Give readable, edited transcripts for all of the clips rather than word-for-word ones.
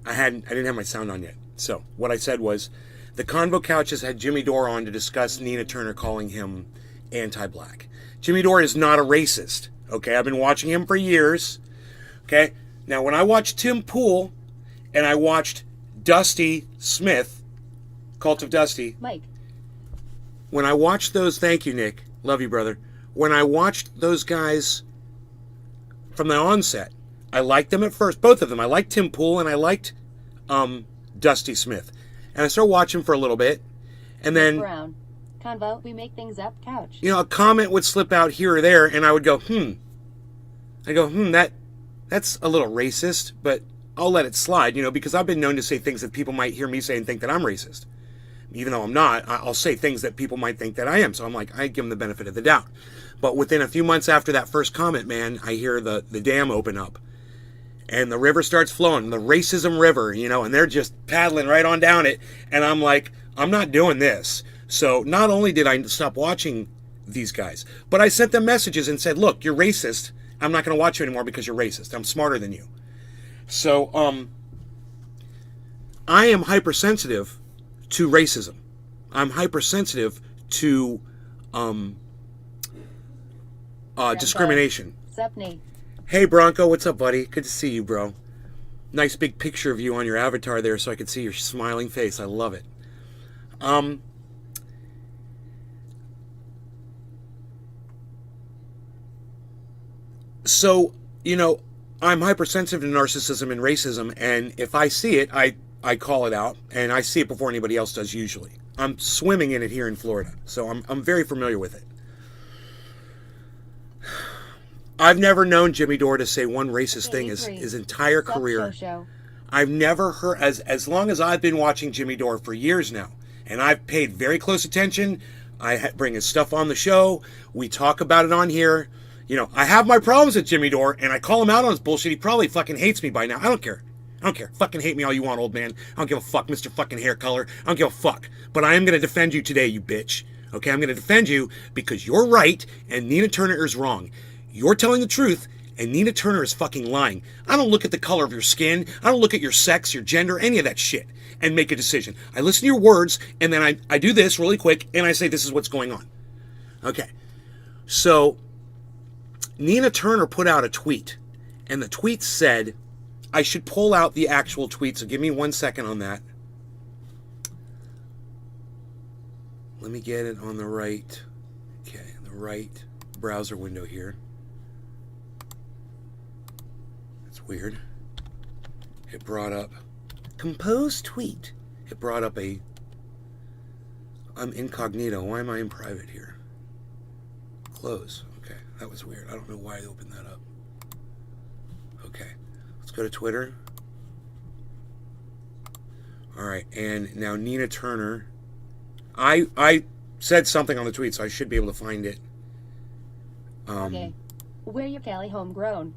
I didn't have my sound on yet. So what I said was, the Convo Couches had Jimmy Dore on to discuss Nina Turner calling him anti-black. Jimmy Dore is not a racist. Okay, I've been watching him for years. Okay, now when I watched Tim Pool and I watched Dusty Smith, Cult of Dusty. Mike. When I watched those, thank you, Nick. Love you, brother. When I watched those guys from the onset, I liked them at first, both of them. I liked Tim Pool and I liked Dusty Smith. And I started watching for a little bit, and then Brown. Convo, we make things up, couch. a comment would slip out here or there, and I would go, that's a little racist, but I'll let it slide, because I've been known to say things that people might hear me say and think that I'm racist. Even though I'm not, I'll say things that people might think that I am. So I'm like, I give them the benefit of the doubt. But within a few months after that first comment, man, I hear the dam open up. And the river starts flowing, the racism river, and they're just paddling right on down it. And I'm like, I'm not doing this. So not only did I stop watching these guys, but I sent them messages and said, look, you're racist. I'm not going to watch you anymore because you're racist. I'm smarter than you. So I am hypersensitive to racism. I'm hypersensitive to discrimination. Sepney. Hey Bronco, what's up, buddy? Good to see you, bro. Nice big picture of you on your avatar there so I can see your smiling face. I love it. So, I'm hypersensitive to narcissism and racism, and if I see it, I call it out, and I see it before anybody else does usually. I'm swimming in it here in Florida, so I'm very familiar with it. I've never known Jimmy Dore to say one racist thing his entire career. I've never heard, as long as I've been watching Jimmy Dore for years now, and I've paid very close attention. I bring his stuff on the show. We talk about it on here. I have my problems with Jimmy Dore, and I call him out on his bullshit. He probably fucking hates me by now. I don't care. Fucking hate me all you want, old man. I don't give a fuck, Mr. fucking hair color. I don't give a fuck. But I am going to defend you today, you bitch. Okay, I'm going to defend you because you're right and Nina Turner is wrong. You're telling the truth, and Nina Turner is fucking lying. I don't look at the color of your skin. I don't look at your sex, your gender, any of that shit, and make a decision. I listen to your words, and then I do this really quick, and I say this is what's going on. Okay. So, Nina Turner put out a tweet, and the tweet said, I should pull out the actual tweet, so give me 1 second on that. Let me get it on the right browser window here. Weird. It brought up compose tweet. It brought up I'm incognito. Why am I in private here? Close. Okay, that was weird. I don't know why I opened that up. Okay, let's go to Twitter. All right, and now Nina Turner. I said something on the tweet, so I should be able to find it. Okay. Where your Cali homegrown?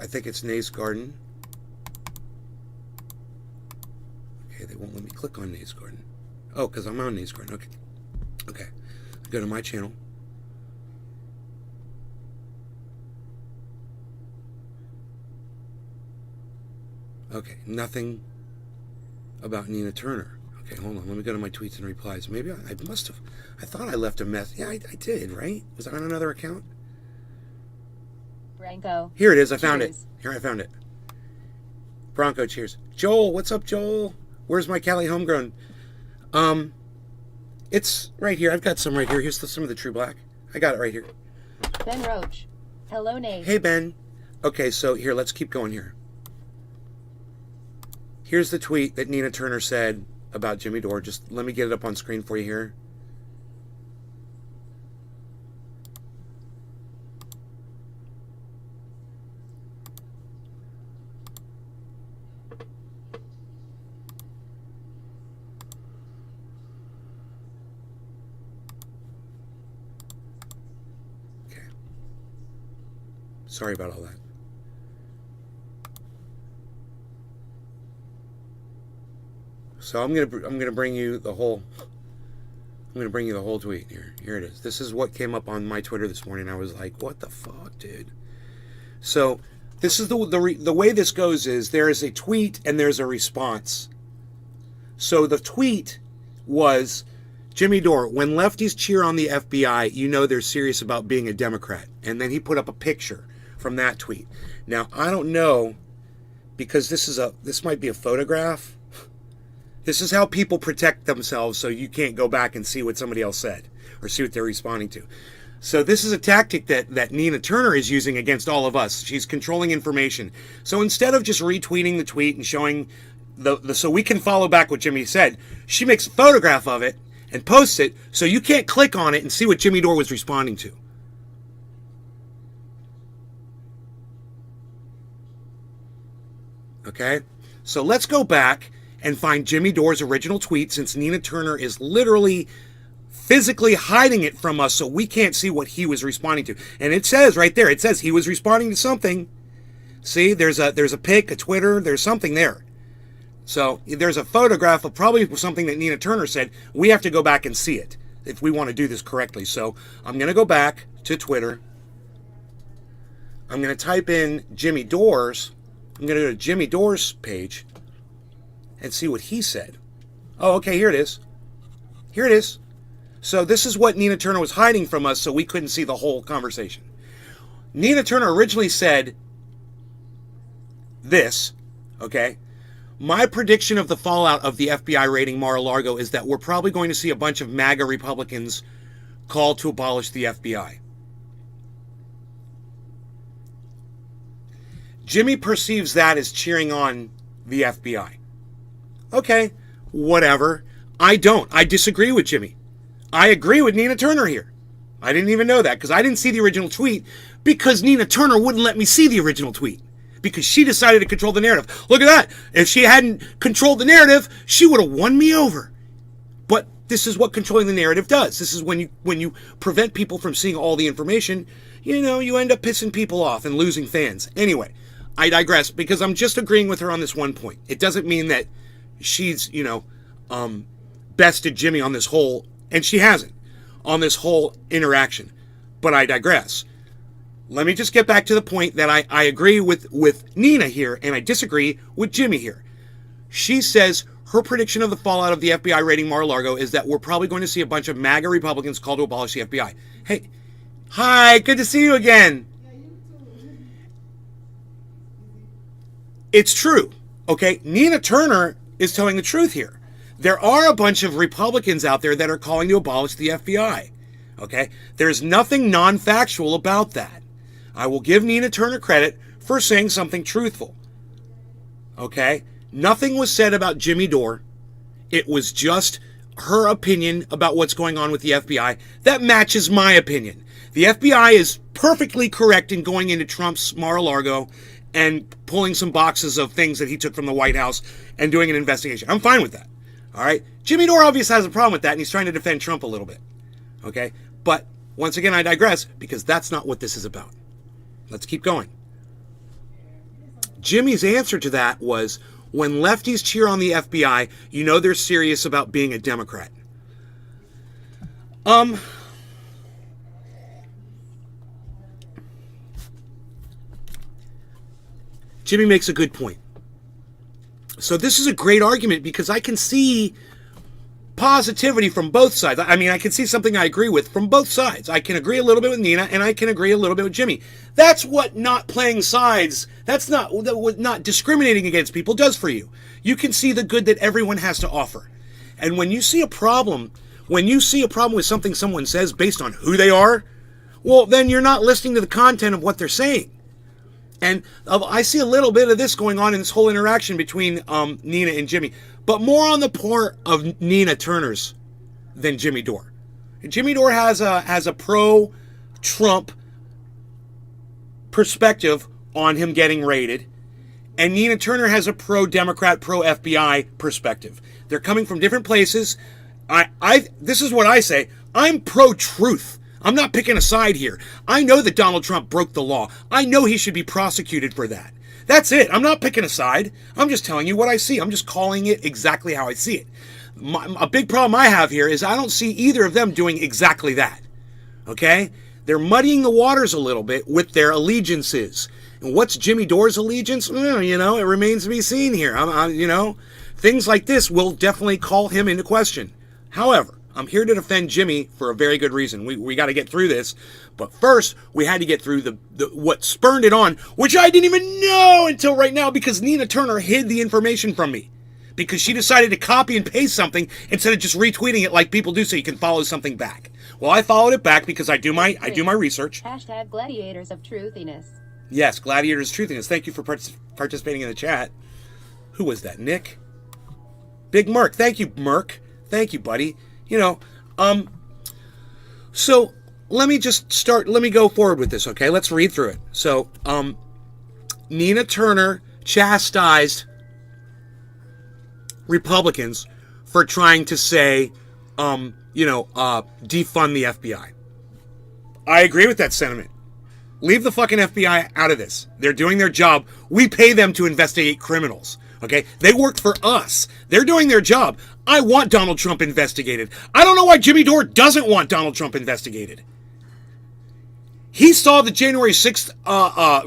I think it's Nays Garden. Okay, they won't let me click on Nays Garden. Oh, because I'm on Nays Garden. Okay. Go to my channel. Okay, nothing about Nina Turner. Okay, hold on. Let me go to my tweets and replies. Maybe I must have. I thought I left a message. Yeah, I did, right? Was I on another account? Branko. Here it is. I found it. I found it. Bronco, cheers. Joel, what's up, Joel? Where's my Cali homegrown? It's right here. I've got some right here. Here's some of the True Black. I got it right here. Ben Roach. Hello, Nate. Hey, Ben. Okay, so here, let's keep going here. Here's the tweet that Nina Turner said about Jimmy Dore. Just let me get it up on screen for you here. Sorry about all that. So I'm gonna bring you the whole. I'm gonna bring you the whole tweet here. Here it is. This is what came up on my Twitter this morning. I was like, "What the fuck, dude?" So This is the way this goes is there is a tweet and there's a response. So the tweet was, Jimmy Dore, when lefties cheer on the FBI, you know they're serious about being a Democrat. And then he put up a picture from that tweet. Now, I don't know, because this might be a photograph. This is how people protect themselves so you can't go back and see what somebody else said or see what they're responding to. So this is a tactic that Nina Turner is using against all of us. She's controlling information. So instead of just retweeting the tweet and showing so we can follow back what Jimmy said, she makes a photograph of it and posts it so you can't click on it and see what Jimmy Dore was responding to. Okay? So let's go back and find Jimmy Dore's original tweet, since Nina Turner is literally physically hiding it from us so we can't see what he was responding to. And it says right there, it says he was responding to something. See, there's a pic, a Twitter, there's something there. So there's a photograph of probably something that Nina Turner said. We have to go back and see it if we want to do this correctly. So I'm going to go back to Twitter. I'm going to type in Jimmy Dore's. I'm going to go to Jimmy Dore's page and see what he said. Oh, okay, here it is. Here it is. So this is what Nina Turner was hiding from us so we couldn't see the whole conversation. Nina Turner originally said this, okay? My prediction of the fallout of the FBI raiding Mar-a-Lago is that we're probably going to see a bunch of MAGA Republicans call to abolish the FBI. Jimmy perceives that as cheering on the FBI. Okay, whatever. I don't. I disagree with Jimmy. I agree with Nina Turner here. I didn't even know that because I didn't see the original tweet because Nina Turner wouldn't let me see the original tweet. Because she decided to control the narrative. Look at that. If she hadn't controlled the narrative, she would have won me over. But this is what controlling the narrative does. This is when you prevent people from seeing all the information, you end up pissing people off and losing fans. Anyway, I digress because I'm just agreeing with her on this one point. It doesn't mean that she's, bested Jimmy on this whole, and she hasn't, on this whole interaction. But I digress. Let me just get back to the point that I agree with Nina here, and I disagree with Jimmy here. She says her prediction of the fallout of the FBI raiding Mar-a-Lago is that we're probably going to see a bunch of MAGA Republicans call to abolish the FBI. Hey, hi, good to see you again. It's true, okay? Nina Turner is telling the truth here. There are a bunch of Republicans out there that are calling to abolish the FBI, okay? There's nothing non-factual about that. I will give Nina Turner credit for saying something truthful. Okay? Nothing was said about Jimmy Dore. It was just her opinion about what's going on with the FBI. That matches my opinion. The FBI is perfectly correct in going into Trump's Mar-a-Lago and pulling some boxes of things that he took from the White House and doing an investigation. I'm fine with that. All right? Jimmy Dore obviously has a problem with that, and he's trying to defend Trump a little bit. Okay? But once again, I digress because that's not what this is about. Let's keep going. Jimmy's answer to that was, when lefties cheer on the FBI, you know they're serious about being a Democrat. Jimmy makes a good point. So this is a great argument because I can see positivity from both sides. I mean, I can see something I agree with from both sides. I can agree a little bit with Nina, and I can agree a little bit with Jimmy. That's what not playing sides, that's not what not discriminating against people does for you. You can see the good that everyone has to offer. And when you see a problem with something someone says based on who they are, well, then you're not listening to the content of what they're saying. And I see a little bit of this going on in this whole interaction between Nina and Jimmy, but more on the part of Nina Turner's than Jimmy Dore. Jimmy Dore has a pro-Trump perspective on him getting raided, and Nina Turner has a pro-Democrat, pro-FBI perspective. They're coming from different places. This is what I say. I'm pro-truth. I'm not picking a side here. I know that Donald Trump broke the law. I know he should be prosecuted for that. That's it. I'm not picking a side. I'm just telling you what I see. I'm just calling it exactly how I see it. A big problem I have here is I don't see either of them doing exactly that. Okay? They're muddying the waters a little bit with their allegiances. And what's Jimmy Dore's allegiance? You know, it remains to be seen here. You know, things like this will definitely call him into question. However, I'm here to defend Jimmy for a very good reason. We got to get through this. But first, we had to get through the what spurned it on, which I didn't even know until right now because Nina Turner hid the information from me. Because she decided to copy and paste something instead of just retweeting it like people do so you can follow something back. Well, I followed it back because I do my research. Hashtag gladiators of truthiness. Yes, gladiators of truthiness. Thank you for participating in the chat. Who was that? Nick? Big Merc. Thank you, Merc. Thank you, buddy. You know, so let me go forward with this, okay? Let's read through it. So, Nina Turner chastised Republicans for trying to say, defund the FBI. I agree with that sentiment. Leave the fucking FBI out of this. They're doing their job. We pay them to investigate criminals. Okay? They work for us. They're doing their job. I want Donald Trump investigated. I don't know why Jimmy Dore doesn't want Donald Trump investigated. He saw the January 6th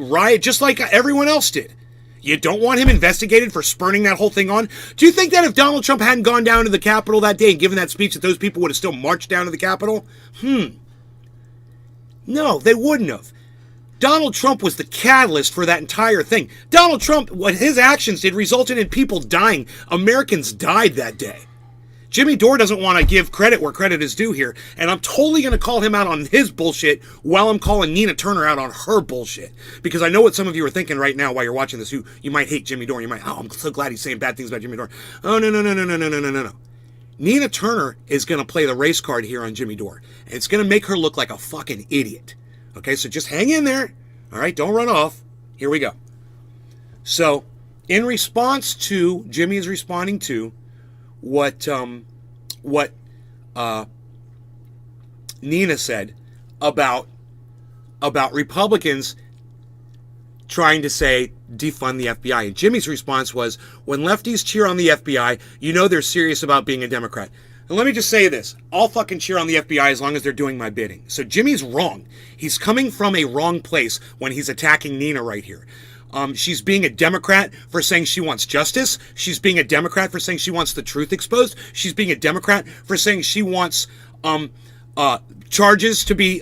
riot just like everyone else did. You don't want him investigated for spurning that whole thing on? Do you think that if Donald Trump hadn't gone down to the Capitol that day and given that speech that those people would have still marched down to the Capitol? No, they wouldn't have. Donald Trump was the catalyst for that entire thing. Donald Trump, what his actions did, resulted in people dying. Americans died that day. Jimmy Dore doesn't want to give credit where credit is due here, and I'm totally going to call him out on his bullshit while I'm calling Nina Turner out on her bullshit. Because I know what some of you are thinking right now while you're watching this. You might hate Jimmy Dore. You might, I'm so glad he's saying bad things about Jimmy Dore. Oh, no. Nina Turner is going to play the race card here on Jimmy Dore, and it's going to make her look like a fucking idiot. Okay, so just hang in there. All right, don't run off. Here we go. So, in response to, Jimmy is responding to what Nina said about Republicans trying to say defund the FBI. And Jimmy's response was, when lefties cheer on the FBI, you know they're serious about being a Democrat. And let me just say this. I'll fucking cheer on the FBI as long as they're doing my bidding. So Jimmy's wrong. He's coming from a wrong place when he's attacking Nina right here. She's being a Democrat for saying she wants justice. She's being a Democrat for saying she wants the truth exposed. She's being a Democrat for saying she wants charges to be...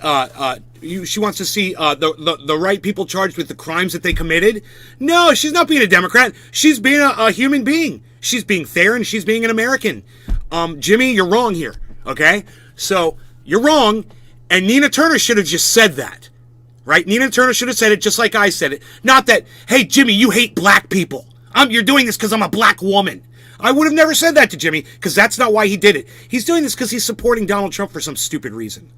she wants to see the right people charged with the crimes that they committed. No, she's not being a Democrat. She's being a human being. She's being fair and she's being an American. Jimmy, you're wrong here, okay? So, you're wrong, and Nina Turner should have just said that, right? Nina Turner should have said it just like I said it. Not that, hey, Jimmy, you hate black people. You're doing this because I'm a black woman. I would have never said that to Jimmy, because that's not why he did it. He's doing this because he's supporting Donald Trump for some stupid reason.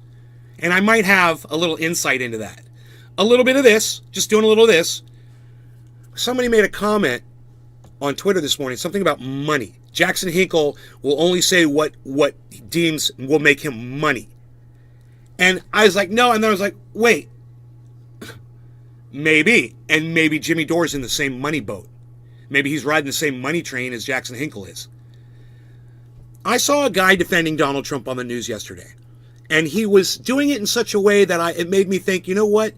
And I might have a little insight into that. A little bit of this, just doing a little of this. Somebody made a comment on Twitter this morning, something about money. Jackson Hinkle will only say what he deems will make him money. And I was like, no. And then I was like, wait. Maybe. And maybe Jimmy Dore's in the same money boat. Maybe he's riding the same money train as Jackson Hinkle is. I saw a guy defending Donald Trump on the news yesterday. And he was doing it in such a way that it made me think, you know what?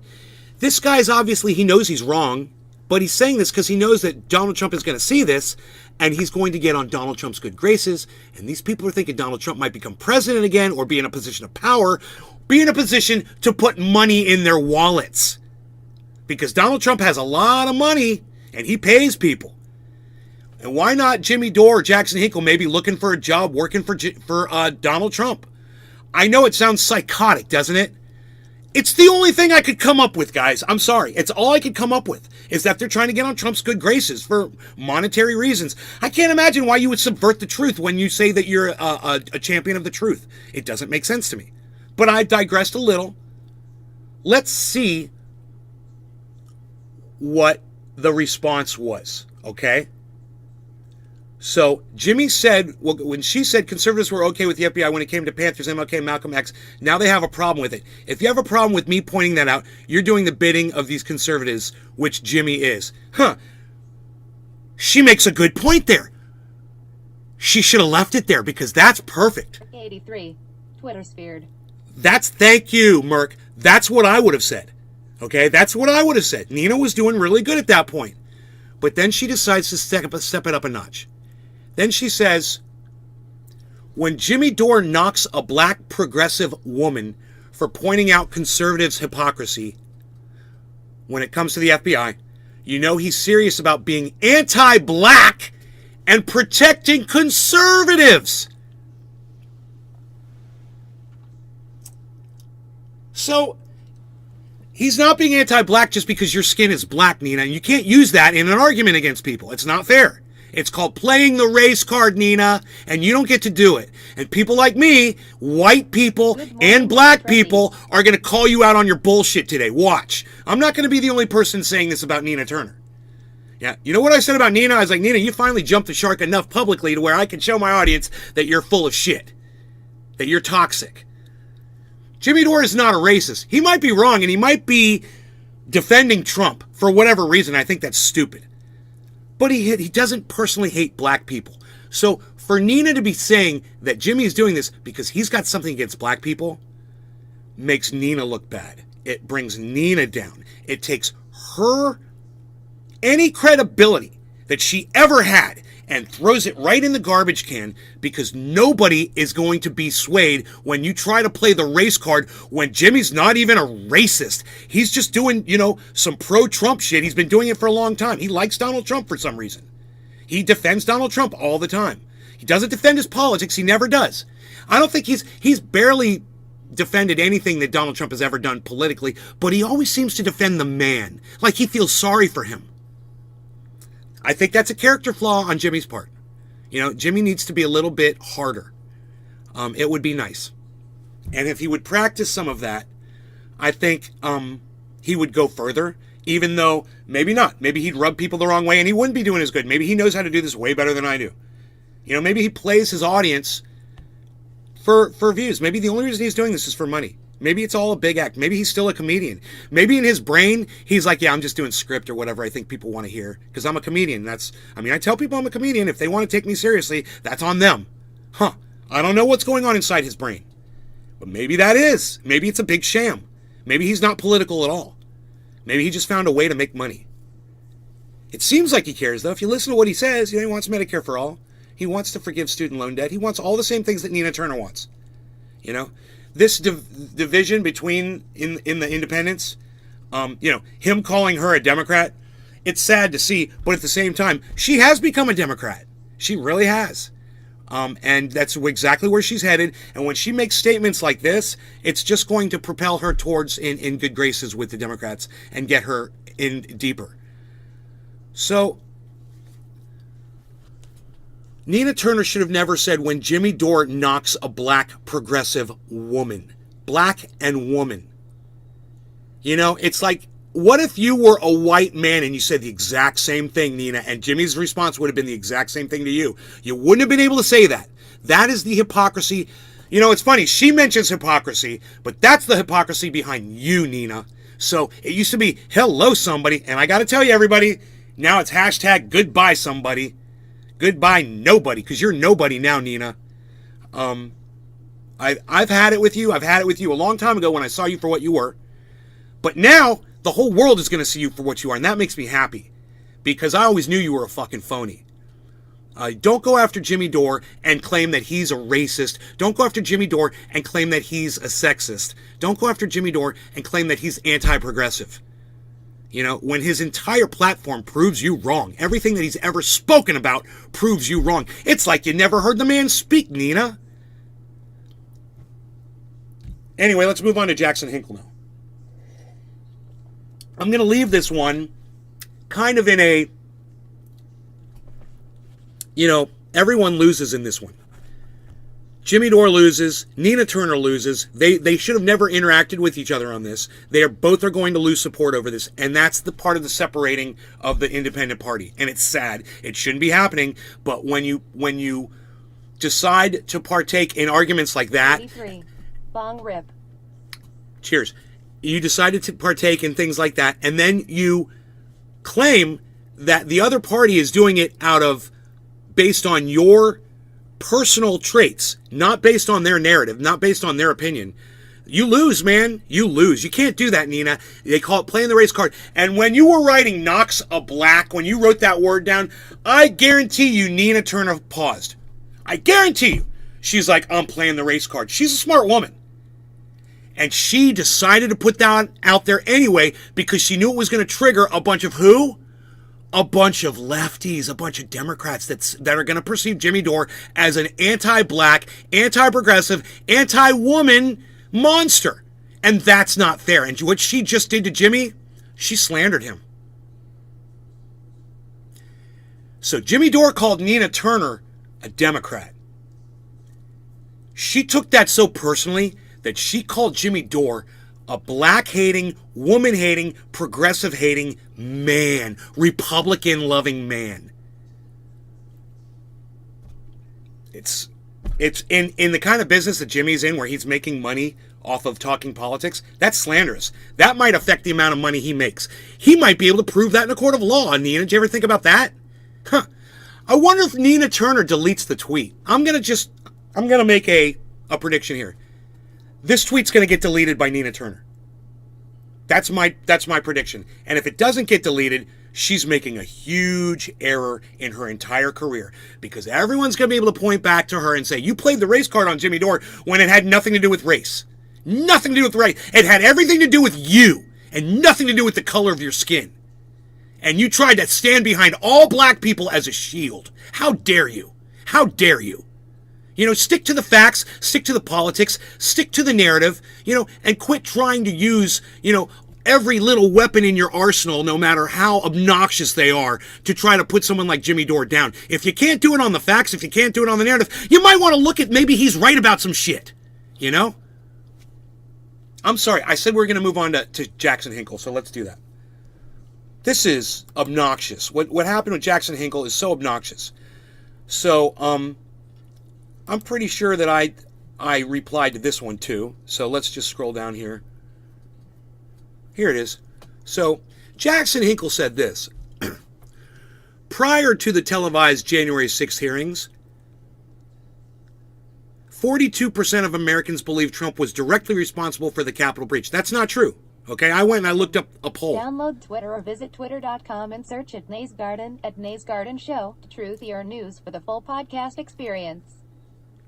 This guy's obviously, he knows he's wrong. But he's saying this because he knows that Donald Trump is going to see this, and he's going to get on Donald Trump's good graces. And these people are thinking Donald Trump might become president again, or be in a position of power, be in a position to put money in their wallets. Because Donald Trump has a lot of money, and he pays people. And why not Jimmy Dore or Jackson Hinkle maybe looking for a job working for Donald Trump? I know it sounds psychotic, doesn't it? It's the only thing I could come up with, guys. I'm sorry. It's all I could come up with, is that they're trying to get on Trump's good graces for monetary reasons. I can't imagine why you would subvert the truth when you say that you're a champion of the truth. It doesn't make sense to me. But I digressed a little. Let's see what the response was, okay? So Jimmy said, well, when she said conservatives were okay with the FBI when it came to Panthers, MLK, Malcolm X, now they have a problem with it. If you have a problem with me pointing that out, you're doing the bidding of these conservatives, which Jimmy is. She makes a good point there. She should have left it there because that's perfect. 83. Twitter sphered. Thank you, Merc. That's what I would have said. Okay, that's what I would have said. Nina was doing really good at that point. But then she decides to step it up a notch. Then she says, when Jimmy Dore knocks a black progressive woman for pointing out conservatives' hypocrisy when it comes to the FBI, you know he's serious about being anti-black and protecting conservatives. So, he's not being anti-black just because your skin is black, Nina. And you can't use that in an argument against people. It's not fair. It's called playing the race card, Nina, and you don't get to do it. And people like me, white people and black people, are going to call you out on your bullshit today. Watch. I'm not going to be the only person saying this about Nina Turner. Yeah, you know what I said about Nina? I was like, Nina, you finally jumped the shark enough publicly to where I can show my audience that you're full of shit, that you're toxic. Jimmy Dore is not a racist. He might be wrong, and he might be defending Trump for whatever reason. I think that's stupid. But he doesn't personally hate black people. So for Nina to be saying that Jimmy is doing this because he's got something against black people makes Nina look bad. It brings Nina down. It takes her any credibility that she ever had and throws it right in the garbage can, because nobody is going to be swayed when you try to play the race card when Jimmy's not even a racist. He's just doing, some pro-Trump shit. He's been doing it for a long time. He likes Donald Trump for some reason. He defends Donald Trump all the time. He doesn't defend his politics. He never does. I don't think he's barely defended anything that Donald Trump has ever done politically, but he always seems to defend the man, like he feels sorry for him. I think that's a character flaw on Jimmy's part. Jimmy needs to be a little bit harder. It would be nice. And if he would practice some of that, I think he would go further, even though maybe not. Maybe he'd rub people the wrong way and he wouldn't be doing as good. Maybe he knows how to do this way better than I do. Maybe he plays his audience for views. Maybe the only reason he's doing this is for money. Maybe it's all a big act. Maybe he's still a comedian. Maybe in his brain, he's like, yeah, I'm just doing script or whatever I think people want to hear because I'm a comedian. I tell people I'm a comedian. If they want to take me seriously, that's on them. I don't know what's going on inside his brain. But maybe that is. Maybe it's a big sham. Maybe he's not political at all. Maybe he just found a way to make money. It seems like he cares, though. If you listen to what he says, he wants Medicare for all. He wants to forgive student loan debt. He wants all the same things that Nina Turner wants. This division between in the independents, him calling her a Democrat, it's sad to see, but at the same time, she has become a Democrat. She really has. And that's exactly where she's headed. And when she makes statements like this, it's just going to propel her towards in good graces with the Democrats and get her in deeper. So Nina Turner should have never said when Jimmy Dore knocks a black progressive woman. Black and woman. It's like, what if you were a white man and you said the exact same thing, Nina, and Jimmy's response would have been the exact same thing to you? You wouldn't have been able to say that. That is the hypocrisy. It's funny, she mentions hypocrisy, but that's the hypocrisy behind you, Nina. So it used to be, hello, somebody, and I got to tell you, everybody, now it's hashtag goodbye, somebody. Goodbye, nobody, because you're nobody now, Nina. I've had it with you. I've had it with you a long time ago when I saw you for what you were. But now, the whole world is going to see you for what you are, and that makes me happy. Because I always knew you were a fucking phony. Don't go after Jimmy Dore and claim that he's a racist. Don't go after Jimmy Dore and claim that he's a sexist. Don't go after Jimmy Dore and claim that he's anti-progressive. When his entire platform proves you wrong. Everything that he's ever spoken about proves you wrong. It's like you never heard the man speak, Nina. Anyway, let's move on to Jackson Hinkle now. I'm going to leave this one kind of in a, everyone loses in this one. Jimmy Dore loses. Nina Turner loses. They should have never interacted with each other on this. Both are going to lose support over this, and that's the part of the separating of the independent party. And it's sad. It shouldn't be happening. But when you decide to partake in arguments like that, 83. Bong rip. Cheers. You decided to partake in things like that, and then you claim that the other party is doing it based on your personal traits, not based on their narrative, not based on their opinion, You lose, man. You lose. You can't do that, Nina. They call it playing the race card. And when you were writing Knox a black, when you wrote that word down, I guarantee you Nina Turner paused. I guarantee you. She's like, I'm playing the race card. She's a smart woman. And she decided to put that out there anyway because she knew it was going to trigger a bunch of who? A bunch of lefties, a bunch of Democrats that are going to perceive Jimmy Dore as an anti-black, anti-progressive, anti-woman monster. And that's not fair. And what she just did to Jimmy, she slandered him. So Jimmy Dore called Nina Turner a Democrat. She took that so personally that she called Jimmy Dore a black-hating, woman-hating, progressive-hating man, Republican-loving man. It's in the kind of business that Jimmy's in, where he's making money off of talking politics. That's slanderous. That might affect the amount of money he makes. He might be able to prove that in a court of law. Nina, did you ever think about that? Huh. I wonder if Nina Turner deletes the tweet. I'm gonna make a prediction here. This tweet's going to get deleted by Nina Turner. That's my prediction. And if it doesn't get deleted, she's making a huge error in her entire career, because everyone's going to be able to point back to her and say, you played the race card on Jimmy Dore when it had nothing to do with race. Nothing to do with race. It had everything to do with you and nothing to do with the color of your skin. And you tried to stand behind all black people as a shield. How dare you? How dare you? You know, stick to the facts, stick to the politics, stick to the narrative, and quit trying to use, every little weapon in your arsenal, no matter how obnoxious they are, to try to put someone like Jimmy Dore down. If you can't do it on the facts, if you can't do it on the narrative, you might want to look at maybe he's right about some shit, I'm sorry, I said we were going to move on to Jackson Hinkle, so let's do that. This is obnoxious. What happened with Jackson Hinkle is so obnoxious. So, I'm pretty sure that I replied to this one too. So let's just scroll down here. Here it is. So Jackson Hinkle said this. Prior to the televised January 6th hearings, 42% of Americans believe Trump was directly responsible for the Capitol breach. That's not true. Okay, I went and I looked up a poll. Download Twitter or visit twitter.com and search at Nays Garden Show, Truth or News for the full podcast experience.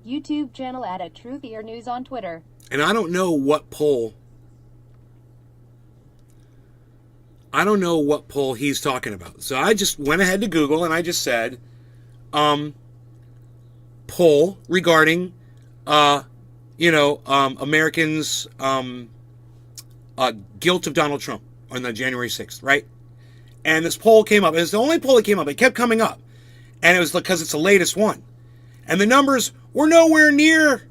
YouTube channel at Truth or News on Twitter. And I don't know what poll he's talking about. So I just went ahead to Google and I just said, poll regarding, Americans' guilt of Donald Trump on the January 6th, right? And this poll came up. It was the only poll that came up. It kept coming up. And it was because it's the latest one. And the numbers were nowhere near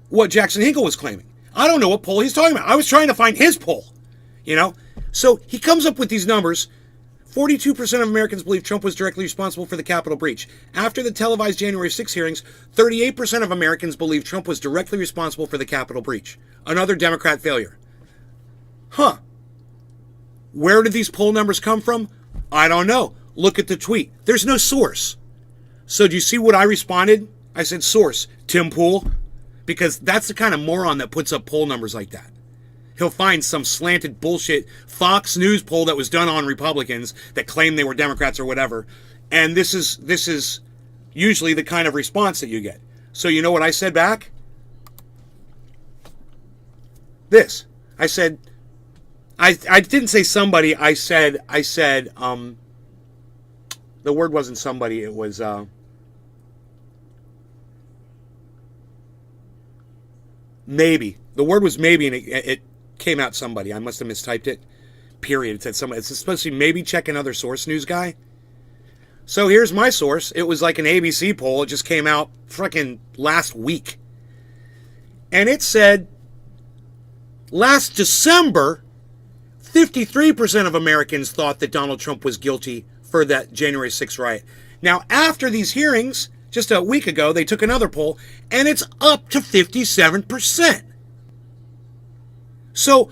what Jackson Hinkle was claiming. I don't know what poll he's talking about. I was trying to find his poll, So he comes up with these numbers. 42% of Americans believe Trump was directly responsible for the Capitol breach. After the televised January 6 hearings, 38% of Americans believe Trump was directly responsible for the Capitol breach. Another Democrat failure. Huh. Where did these poll numbers come from? I don't know. Look at the tweet. There's no source. So do you see what I responded? I said source, Tim Pool. Because that's the kind of moron that puts up poll numbers like that. He'll find some slanted bullshit Fox News poll that was done on Republicans that claimed they were Democrats or whatever. And this is usually the kind of response that you get. So you know what I said back? This. I said, I didn't say somebody, I said, the word wasn't somebody, it was, maybe. The word was maybe, and it came out somebody. I must have mistyped it. Period. It said somebody. It's supposed to be maybe check another source news guy. So here's my source. It was like an ABC poll. It just came out freaking last week. And it said, last December, 53% of Americans thought that Donald Trump was guilty for that January 6th riot. Now, after these hearings, just a week ago, they took another poll, and it's up to 57%. So,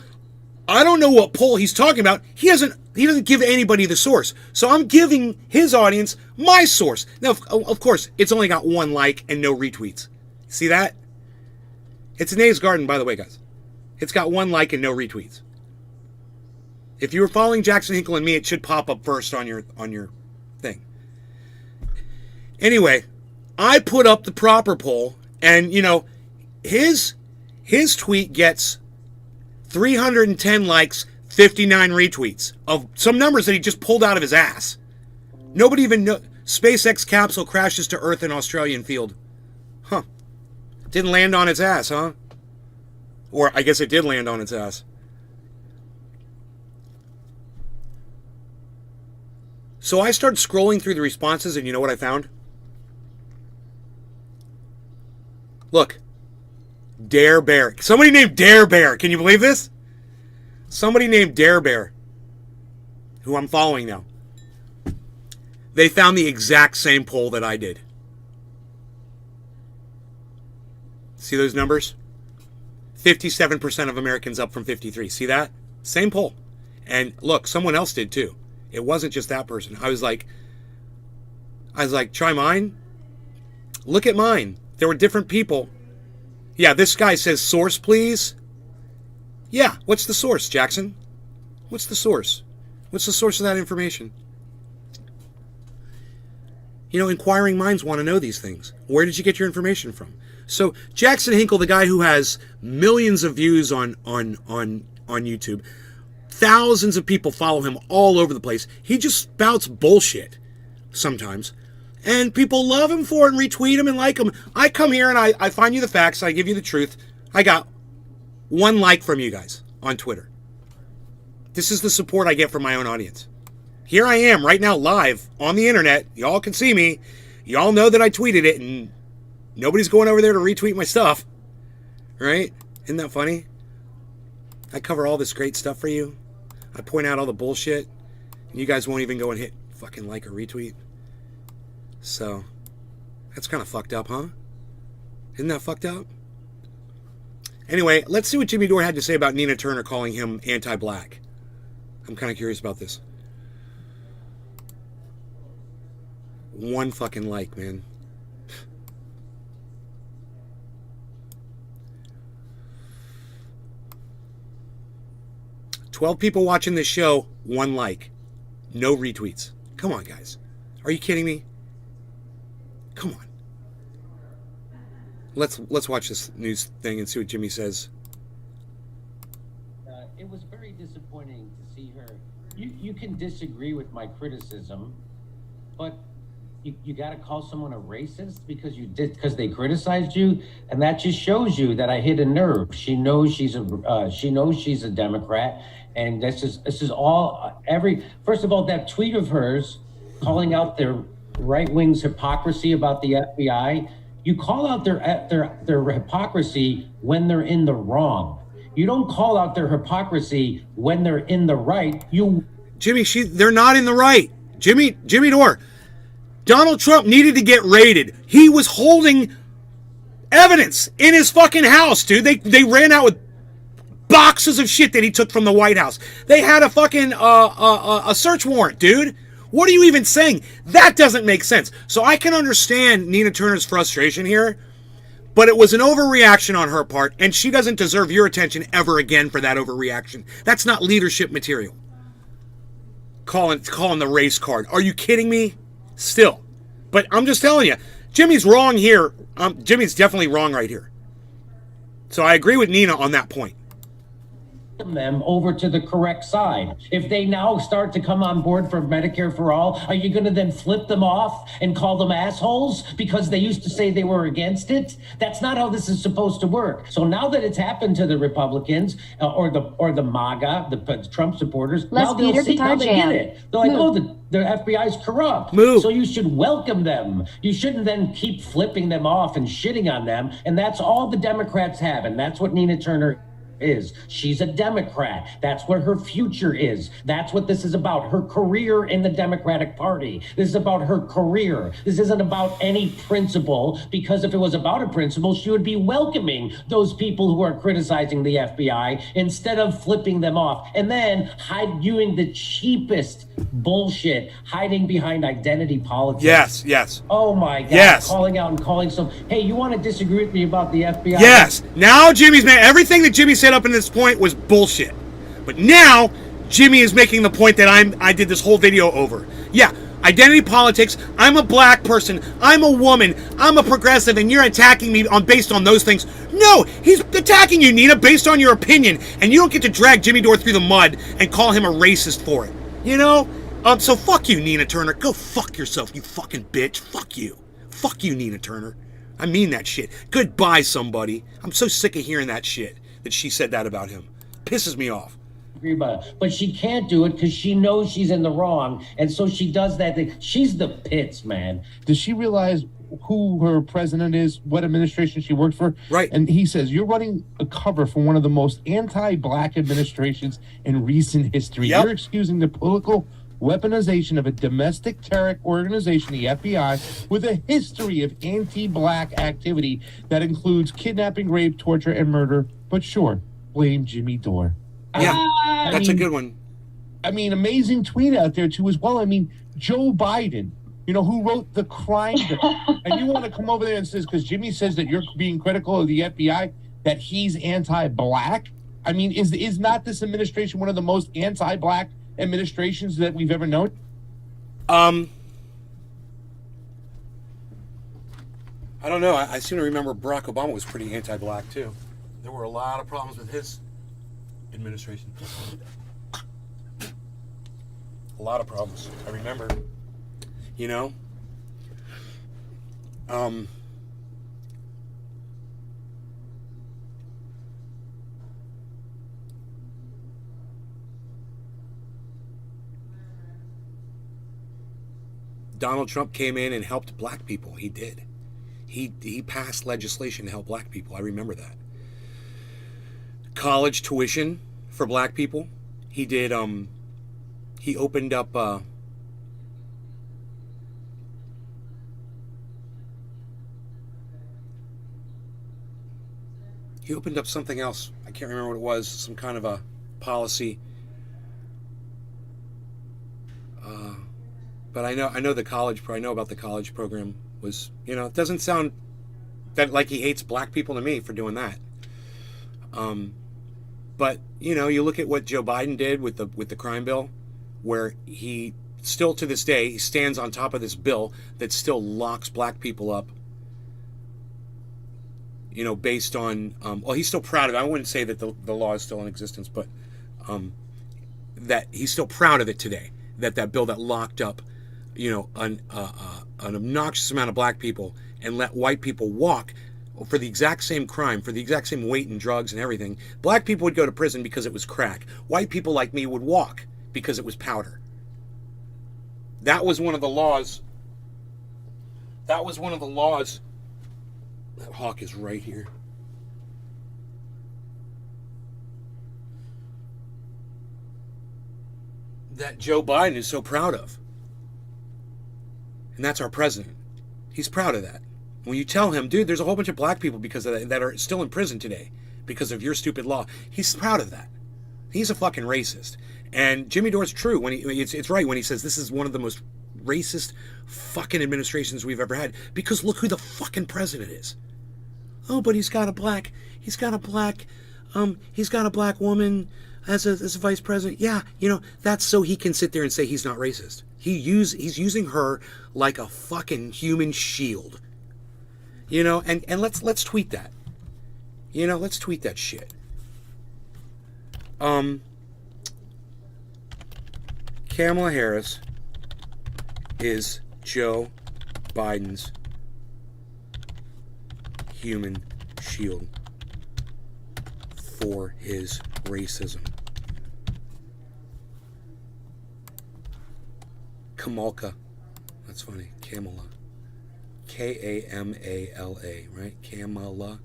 I don't know what poll he's talking about. He doesn't give anybody the source. So I'm giving his audience my source. Now, of course, it's only got one like and no retweets. See that? It's Nays Garden, by the way, guys. It's got 1 like and no retweets. If you were following Jackson Hinkle and me, it should pop up first on your thing. Anyway, I put up the proper poll, and you know, his tweet gets 310 likes, 59 retweets of some numbers that he just pulled out of his ass. Nobody even know. SpaceX capsule crashes to Earth in Australian field. Huh. Didn't land on its ass, huh? Or I guess it did land on its ass. So I started scrolling through the responses, and you know what I found? Look. Dare Bear. Somebody named Dare Bear. Can you believe this? Somebody named Dare Bear, who I'm following now. They found the exact same poll that I did. See those numbers? 57% of Americans up from 53. See that? Same poll. And look, someone else did too. It wasn't just that person. I was like, try mine? Look at mine. There were different people. Yeah, this guy says, source, please. Yeah, what's the source, Jackson? What's the source? What's the source of that information? You know, inquiring minds want to know these things. Where did you get your information from? So Jackson Hinkle, the guy who has millions of views on YouTube, thousands of people follow him all over the place. He just spouts bullshit sometimes. And people love him for it and retweet him and like him. I come here and I find you the facts. I give you the truth. I got 1 like from you guys on Twitter. This is the support I get from my own audience. Here I am right now live on the internet. Y'all can see me. Y'all know that I tweeted it and nobody's going over there to retweet my stuff. Right? Isn't that funny? I cover all this great stuff for you. I point out all the bullshit. And you guys won't even go and hit fucking like or retweet. So, that's kind of fucked up, huh? Isn't that fucked up? Anyway, let's see what Jimmy Dore had to say about Nina Turner calling him anti-black. I'm kind of curious about this. 1 fucking like, man. "12 people watching this show, 1 like. No retweets. Come on, guys. Are you kidding me? Come on. Let's watch this news thing and see what Jimmy says." It was very disappointing to see her. You can disagree with my criticism, but you got to call someone a racist because they criticized you, and that just shows you that I hit a nerve. She knows she's a Democrat, and this is all first of all, that tweet of hers calling out their right wing's hypocrisy about the FBI. You call out their hypocrisy when they're in the wrong. You don't call out their hypocrisy when they're in the right. Jimmy, they're not in the right. Jimmy Dore. Donald Trump needed to get raided. He was holding evidence in his fucking house, dude. They ran out with boxes of shit that he took from the White House. They had a fucking a search warrant, dude. What are you even saying? That doesn't make sense. So I can understand Nina Turner's frustration here, but it was an overreaction on her part, and she doesn't deserve your attention ever again for that overreaction. That's not leadership material. Calling the race card. Are you kidding me? Still. But I'm just telling you, Jimmy's wrong here. Jimmy's definitely wrong right here. So I agree with Nina on that point. Them over to the correct side. If they now start to come on board for Medicare for all, are you going to then flip them off and call them assholes because they used to say they were against it? That's not how this is supposed to work. So now that it's happened to the Republicans or the MAGA, the Trump supporters, now they get it. They're like, oh, the FBI is corrupt. Move. So you should welcome them. You shouldn't then keep flipping them off and shitting on them. And that's all the Democrats have. And that's what Nina Turner is. She's a Democrat. That's what her future is. That's what this is about. Her career in the Democratic Party. This is about her career. This isn't about any principle, because if it was about a principle, she would be welcoming those people who are criticizing the FBI instead of flipping them off and then doing the cheapest bullshit, hiding behind identity politics. Yes, yes. Oh my God. Yes. Calling out and calling some. Hey, you want to disagree with me about the FBI? Yes. Now Jimmy's made everything that Jimmy said up in this point was bullshit. But now Jimmy is making the point that I did this whole video over. Yeah, identity politics. I'm a black person. I'm a woman. I'm a progressive, and you're attacking me based on those things. No, he's attacking you, Nina, based on your opinion, and you don't get to drag Jimmy Dore through the mud and call him a racist for it. You know? So fuck you, Nina Turner. Go fuck yourself, you fucking bitch. Fuck you. Fuck you, Nina Turner. I mean that shit. Goodbye, somebody. I'm so sick of hearing that shit, that she said that about him. Pisses me off. About it. But she can't do it because she knows she's in the wrong, and so she does that thing. She's the pits, man. Does she realize who her president is, what administration she worked for? Right. And he says, you're running a cover for one of the most anti-black administrations in recent history. Yep. You're excusing the political weaponization of a domestic terror organization, the FBI, with a history of anti-black activity that includes kidnapping, rape, torture, and murder. But sure, blame Jimmy Dore. Yeah, that's a good one. I mean, amazing tweet out there, too, as well. I mean, Joe Biden, you know, who wrote the crime bill. And you want to come over there and says, because Jimmy says that you're being critical of the FBI, that he's anti-black? I mean, is not this administration one of the most anti-black administrations that we've ever known? I don't know. I seem to remember Barack Obama was pretty anti-black, too. There were a lot of problems with his administration. A lot of problems. I remember. You know? Donald Trump came in and helped black people. He did. He passed legislation to help black people. I remember that. College tuition for black people. He did. He opened up. He opened up something else. I can't remember what it was. Some kind of a policy. But I know the college. I know about the college program. Was, you know, it doesn't sound that like he hates black people to me for doing that. But you know, you look at what Joe Biden did with the crime bill, where he still to this day he stands on top of this bill that still locks black people up. You know, based on well, he's still proud of it. I wouldn't say that the law is still in existence, but that he's still proud of it today. That bill that locked up, you know, an obnoxious amount of black people and let white people walk for the exact same crime, for the exact same weight and drugs and everything. Black people would go to prison because it was crack. White people like me would walk because it was powder. That was one of the laws. That was one of the laws. That hawk is right here. That Joe Biden is so proud of. And that's our president. He's proud of that. When you tell him, dude, there's a whole bunch of black people because of that are still in prison today because of your stupid law, he's proud of that. He's a fucking racist. And Jimmy Dore's true when it's right when he says this is one of the most racist fucking administrations we've ever had, because look who the fucking president is. Oh, but he's got a black woman as a vice president. Yeah, you know, that's so he can sit there and say he's not racist. He's using her like a fucking human shield. You know, and let's tweet that. You know, let's tweet that shit. Kamala Harris is Joe Biden's human shield for his racism. Kamalka. That's funny. Kamala. Kamala, right? Kamala.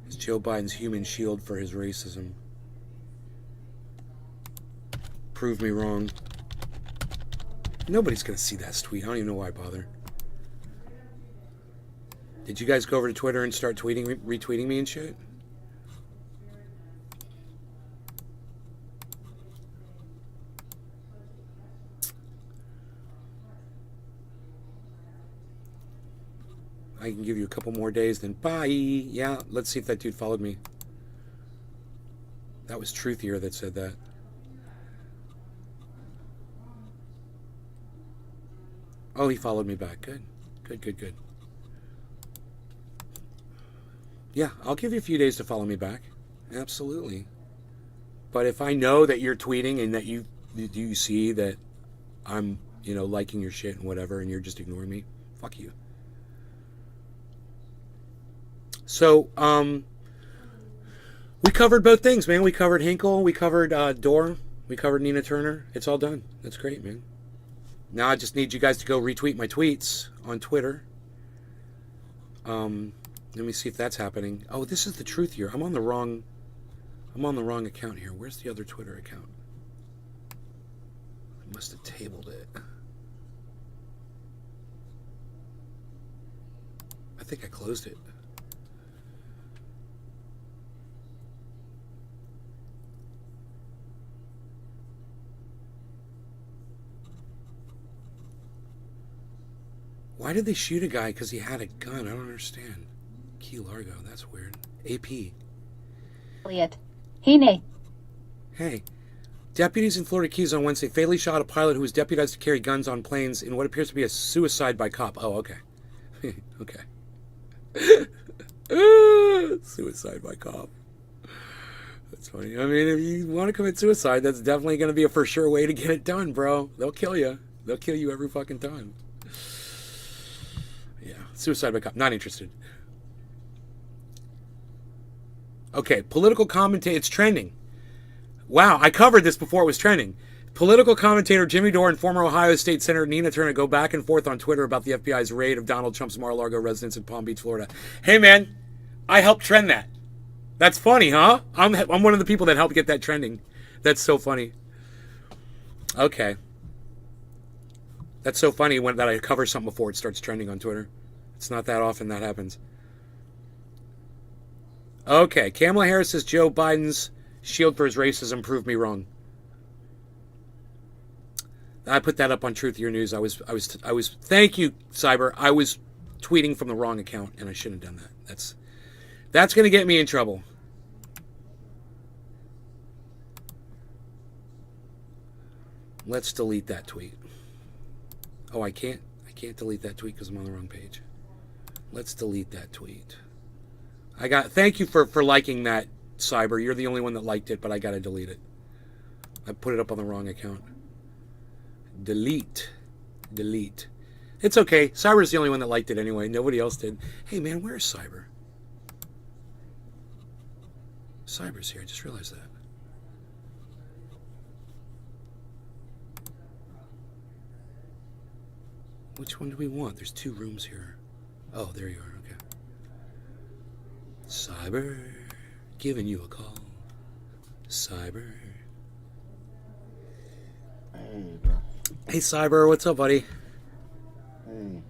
Is Joe Biden's human shield for his racism. Prove me wrong. Nobody's going to see that tweet. I don't even know why I bother. Did you guys go over to Twitter and start retweeting me and shit? I can give you a couple more days, then bye. Yeah, let's see if that dude followed me. That was Truthier that said that. Oh, he followed me back. Good. Good. Yeah, I'll give you a few days to follow me back. Absolutely. But if I know that you're tweeting and that you see that I'm, liking your shit and whatever, and you're just ignoring me, fuck you. So, we covered both things, man. We covered Hinkle, we covered Dore, we covered Nina Turner. It's all done. That's great, man. Now I just need you guys to go retweet my tweets on Twitter. Let me see if that's happening. Oh, this is the truth here. I'm on the wrong account here. Where's the other Twitter account? I must have tabled it. I think I closed it. Why did they shoot a guy because he had a gun? I don't understand. Key Largo, that's weird. AP. Elliot. Hey. Hey. Deputies in Florida Keys on Wednesday fatally shot a pilot who was deputized to carry guns on planes in what appears to be a suicide by cop. Oh, okay. Okay. Suicide by cop. That's funny. I mean, if you want to commit suicide, that's definitely going to be a for sure way to get it done, bro. They'll kill you. They'll kill you every fucking time. Yeah, suicide by cop. Not interested. Okay, political commentator. It's trending. Wow, I covered this before it was trending. Political commentator Jimmy Dore and former Ohio State Senator Nina Turner go back and forth on Twitter about the FBI's raid of Donald Trump's Mar-a-Lago residence in Palm Beach, Florida. Hey, man, I helped trend that. That's funny, huh? I'm one of the people that helped get that trending. That's so funny. Okay. That's so funny that I cover something before it starts trending on Twitter. It's not that often that happens. Okay, Kamala Harris says Joe Biden's shield for his racism proved me wrong. I put that up on Truth Your News. I was. Thank you, Cyber. I was tweeting from the wrong account, and I shouldn't have done that. That's going to get me in trouble. Let's delete that tweet. Oh, I can't delete that tweet because I'm on the wrong page. Let's delete that tweet. Thank you for liking that, Cyber. You're the only one that liked it, but I got to delete it. I put it up on the wrong account. Delete. It's okay. Cyber's the only one that liked it anyway. Nobody else did. Hey, man, where's Cyber? Cyber's here. I just realized that. Which one do we want? There's 2 rooms here. Oh, there you are. Okay. Cyber, giving you a call. Cyber. Hey, bro. Hey, Cyber. What's up, buddy? Hey.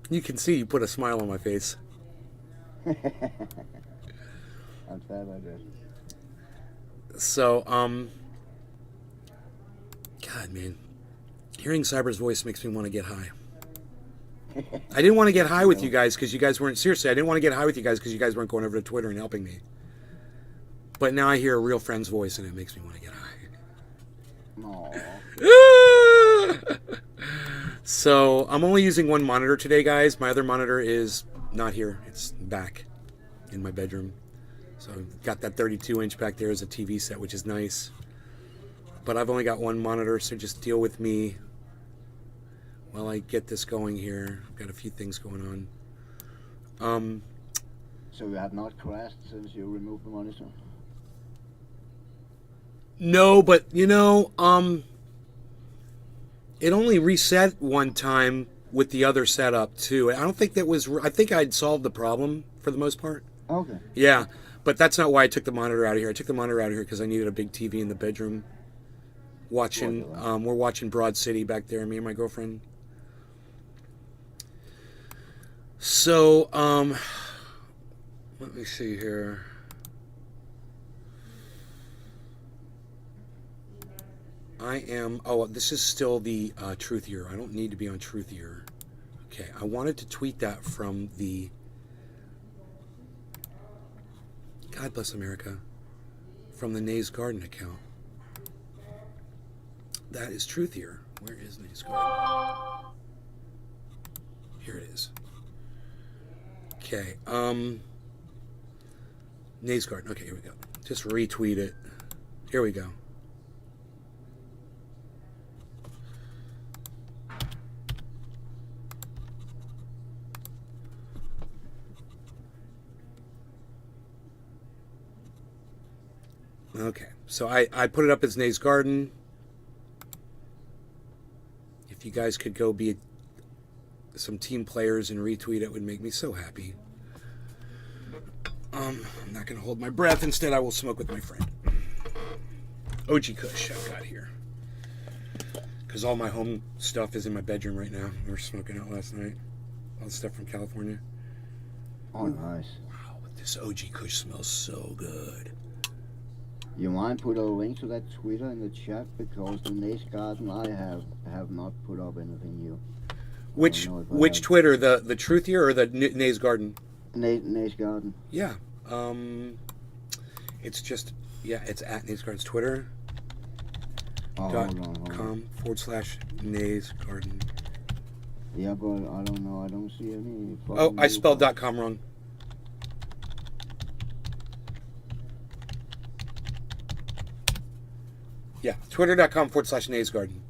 You can see you put a smile on my face. I'm sad I did. So, God, man. Hearing Cyber's voice makes me want to get high. I didn't want to get high with you guys because you guys weren't... Seriously, I didn't want to get high with you guys because you guys weren't going over to Twitter and helping me. But now I hear a real friend's voice and it makes me want to get high. So, I'm only using one monitor today, guys. My other monitor is not here. It's back in my bedroom. So, I've got that 32-inch back there as a TV set, which is nice. But I've only got one monitor, so just deal with me while I get this going here. I've got a few things going on. So you have not crashed since you removed the monitor? No, but it only reset one time with the other setup too. I don't think I think I'd solved the problem for the most part. Okay. Yeah, but that's not why I took the monitor out of here. I took the monitor out of here because I needed a big TV in the bedroom. We're watching Broad City back there, me and my girlfriend. So, let me see here. This is still the Truthier. I don't need to be on Truthier. Okay, I wanted to tweet that from the God Bless America, from the Nays Garden account. That is truthier. Where is Nays Garden? Here it is. Okay, Nays Garden. Okay, here we go. Just retweet it. Here we go. Okay, so I put it up as Nays Garden. If you guys could go be some team players and retweet it, would make me so happy. I'm not going to hold my breath. Instead, I will smoke with my friend. OG Kush I've got here. Because all my home stuff is in my bedroom right now. We were smoking out last night. All the stuff from California. Oh, nice. Wow, this OG Kush smells so good. You mind put a link to that Twitter in the chat, because the Nace Garden I have not put up anything new. Which Twitter, the Truthier or the Nays Garden? Nace Garden. Yeah. It's just, it's at Nays Garden's Twitter. Oh, hold on. .com/Nays Garden. Yeah, but I don't know. I don't see any. Oh, I spelled .com wrong. Yeah, twitter.com/Nays Garden.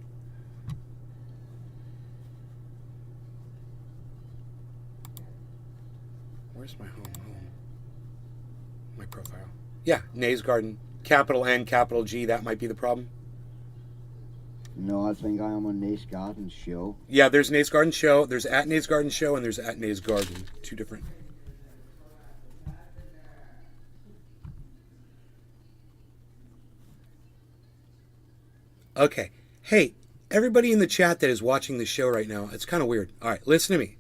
Where's my home? My profile. Yeah, Nays Garden. Capital N, capital G, that might be the problem. No, I think I am on Nace Garden Show. Yeah, there's Nays Garden Show, there's at Nays Garden Show, and there's at Nays Garden. Two different. Okay. Hey, everybody in the chat that is watching the show right now, it's kind of weird. All right, listen to me.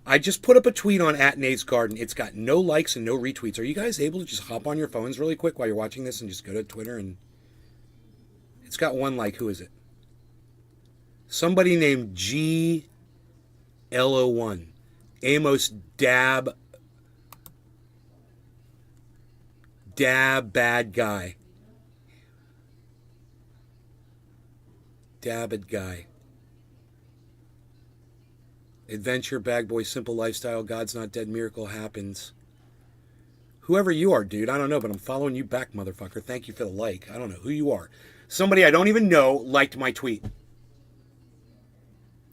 I just put up a tweet on at Nays Garden. It's got no likes and no retweets. Are you guys able to just hop on your phones really quick while you're watching this and just go to Twitter? And it's got one like. Who is it? Somebody named GLO1. Amos Dab Bad Guy. Dabbed Guy. Adventure, Bag Boy, Simple Lifestyle, God's Not Dead, Miracle Happens. Whoever you are, dude, I don't know, but I'm following you back, motherfucker. Thank you for the like. I don't know who you are. Somebody I don't even know liked my tweet.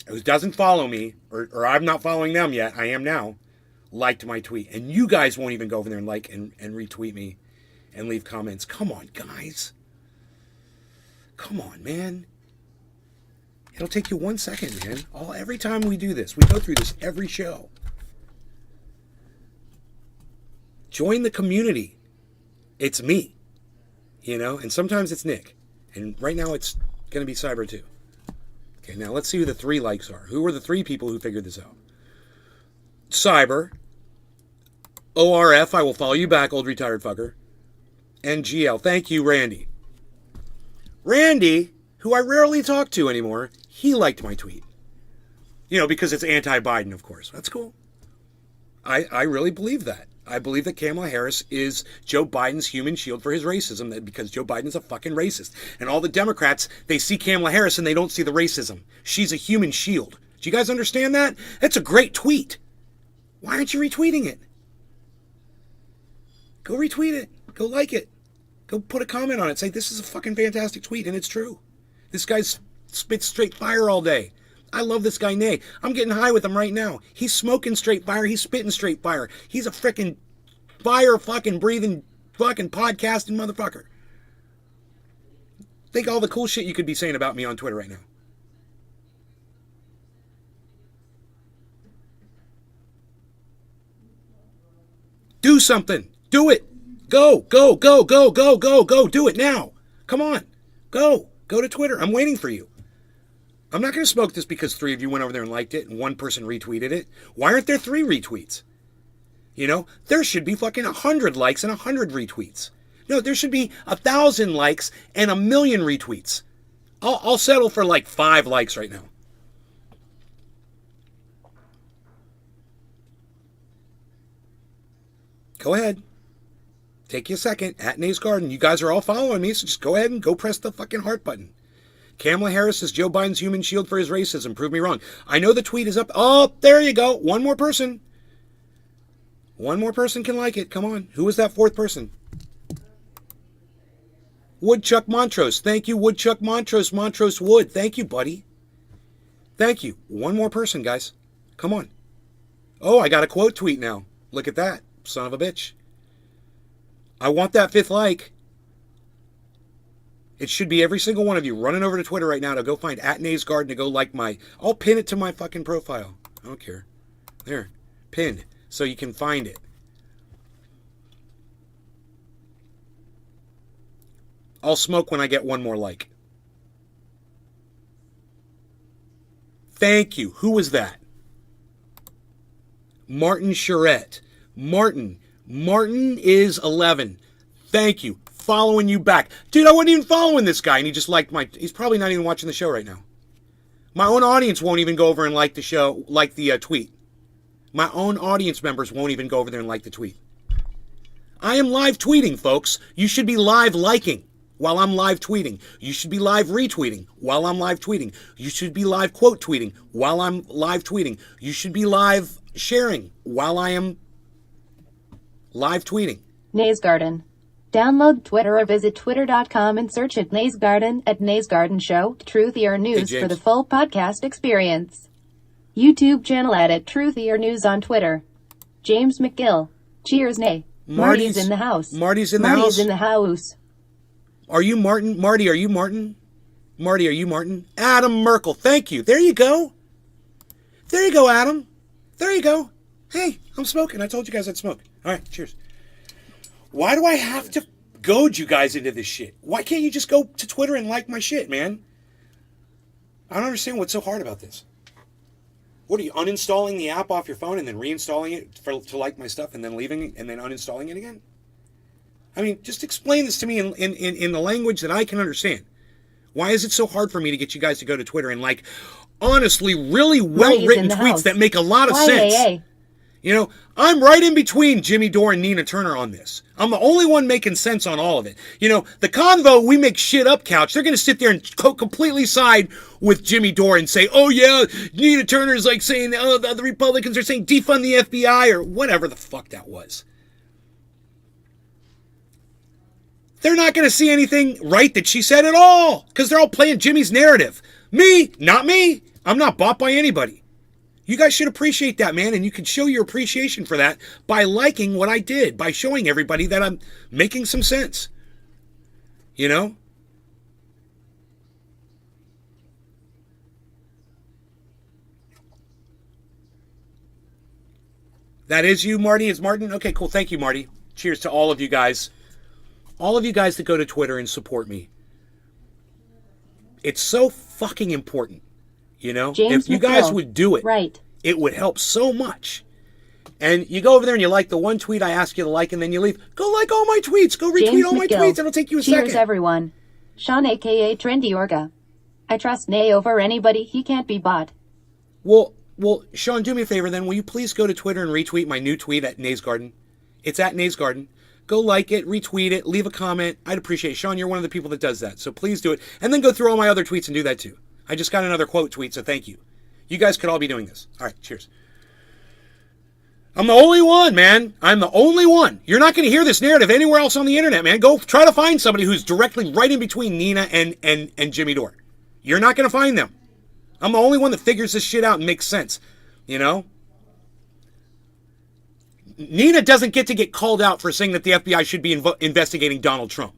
Who doesn't follow me, or I'm not following them yet, I am now, liked my tweet. And you guys won't even go over there and like and retweet me and leave comments. Come on, guys. Come on, man. It'll take you 1 second, man. Every time we do this, we go through this every show. Join the community. It's me, and sometimes it's Nick. And right now it's going to be Cyber too. Okay, now let's see who the 3 likes are. Who are the 3 people who figured this out? Cyber, ORF, I will follow you back, old retired fucker, and GL. Thank you, Randy. Randy, who I rarely talk to anymore, he liked my tweet. Because it's anti-Biden, of course. That's cool. I really believe that. I believe that Kamala Harris is Joe Biden's human shield for his racism, because Joe Biden is a fucking racist. And all the Democrats, they see Kamala Harris and they don't see the racism. She's a human shield. Do you guys understand that? That's a great tweet. Why aren't you retweeting it? Go retweet it. Go like it. Go put a comment on it. Say, this is a fucking fantastic tweet, and it's true. This guy spits straight fire all day. I love this guy, Nay. I'm getting high with him right now. He's smoking straight fire. He's spitting straight fire. He's a freaking fire fucking breathing fucking podcasting motherfucker. Think all the cool shit you could be saying about me on Twitter right now. Do something. Do it. Go. Do it now. Come on. Go to Twitter. I'm waiting for you. I'm not going to smoke this because 3 of you went over there and liked it and 1 person retweeted it. Why aren't there 3 retweets? There should be fucking 100 likes and 100 retweets. No, there should be 1,000 likes and 1,000,000 retweets. I'll settle for like 5 likes right now. Go ahead. Take you a second. At Nays Garden. You guys are all following me, so just go ahead and go press the fucking heart button. Kamala Harris is Joe Biden's human shield for his racism. Prove me wrong. I know the tweet is up. Oh, there you go. One more person. One more person can like it. Come on. Who was that fourth person? Woodchuck Montrose. Thank you, Woodchuck Montrose. Montrose Wood. Thank you, buddy. Thank you. One more person, guys. Come on. Oh, I got a quote tweet now. Look at that. Son of a bitch. I want that fifth like. It should be every single one of you running over to Twitter right now to go find at Nays Garden to go like my... I'll pin it to my fucking profile. I don't care. There. Pinned. So you can find it. I'll smoke when I get one more like. Thank you. Who was that? Martin Charette. Martin is 11. Thank you. Following you back. Dude, I wasn't even following this guy, and he just liked my... He's probably not even watching the show right now. My own audience won't even go over and like the show, like the tweet. My own audience members won't even go over there and like the tweet. I am live tweeting, folks. You should be live liking while I'm live tweeting. You should be live retweeting while I'm live tweeting. You should be live quote tweeting while I'm live tweeting. You should be live sharing while I am live tweeting. Nays Garden. Download Twitter or visit twitter.com and search at Nays Garden at Nays Garden Show, Truthier News for the full podcast experience. YouTube channel at Truthier News on Twitter. James McGill. Cheers, Nay. Marty's in the house. Marty's in the Marty's house. in the house. Are you Martin? Marty, are you Martin? Marty, are you Martin? Adam Merkel. Thank you. There you go. There you go, Adam. There you go. Hey, I'm smoking. I told you guys I'd smoke. All right, cheers. Why do I have to goad you guys into this shit? Why can't you just go to Twitter and like my shit, man? I don't understand what's so hard about this. What are you, uninstalling the app off your phone and then reinstalling it to like my stuff and then leaving it and then uninstalling it again? I mean, just explain this to me in the language that I can understand. Why is it so hard for me to get you guys to go to Twitter and like, honestly, really well-written tweets that make a lot of sense? You know, I'm right in between Jimmy Dore and Nina Turner on this. I'm the only one making sense on all of it. You know, the convo we make shit up couch, they're going to sit there and completely side with Jimmy Dore and say, oh yeah, Nina Turner's like saying, oh, the Republicans are saying defund the FBI or whatever the fuck that was. They're not going to see anything right that she said at all because they're all playing Jimmy's narrative. Me, not me. I'm not bought by anybody. You guys should appreciate that, man, and you can show your appreciation for that by liking what I did, by showing everybody that I'm making some sense. You know? That is you, Marty? It's Martin? Okay, cool. Thank you, Marty. Cheers to all of you guys. All of you guys that go to Twitter and support me. It's so fucking important. You know, James if you guys would do it, right, it would help so much. And you go over there and you like the one tweet I ask you to like, and then you leave. Go like all my tweets. Go retweet James all my McGill. tweets. It'll take you a second. Cheers, everyone. Sean, a.k.a. Trendy Orga. I trust Nay over anybody. He can't be bought. Well, Sean, do me a favor then. Will you please go to Twitter and retweet my new tweet at Nays Garden? It's at Nays Garden. Go like it, retweet it, leave a comment. I'd appreciate it. Sean, you're one of the people that does that. So please do it. And then go through all my other tweets and do that too. I just got another quote tweet, so thank you. You guys could all be doing this. All right, cheers. I'm the only one, man. I'm the only one. You're not going to hear this narrative anywhere else on the internet, man. Go try to find somebody who's directly right in between Nina and Jimmy Dore. You're not going to find them. I'm the only one that figures this shit out and makes sense. You know? Nina doesn't get called out for saying that the FBI should be investigating Donald Trump.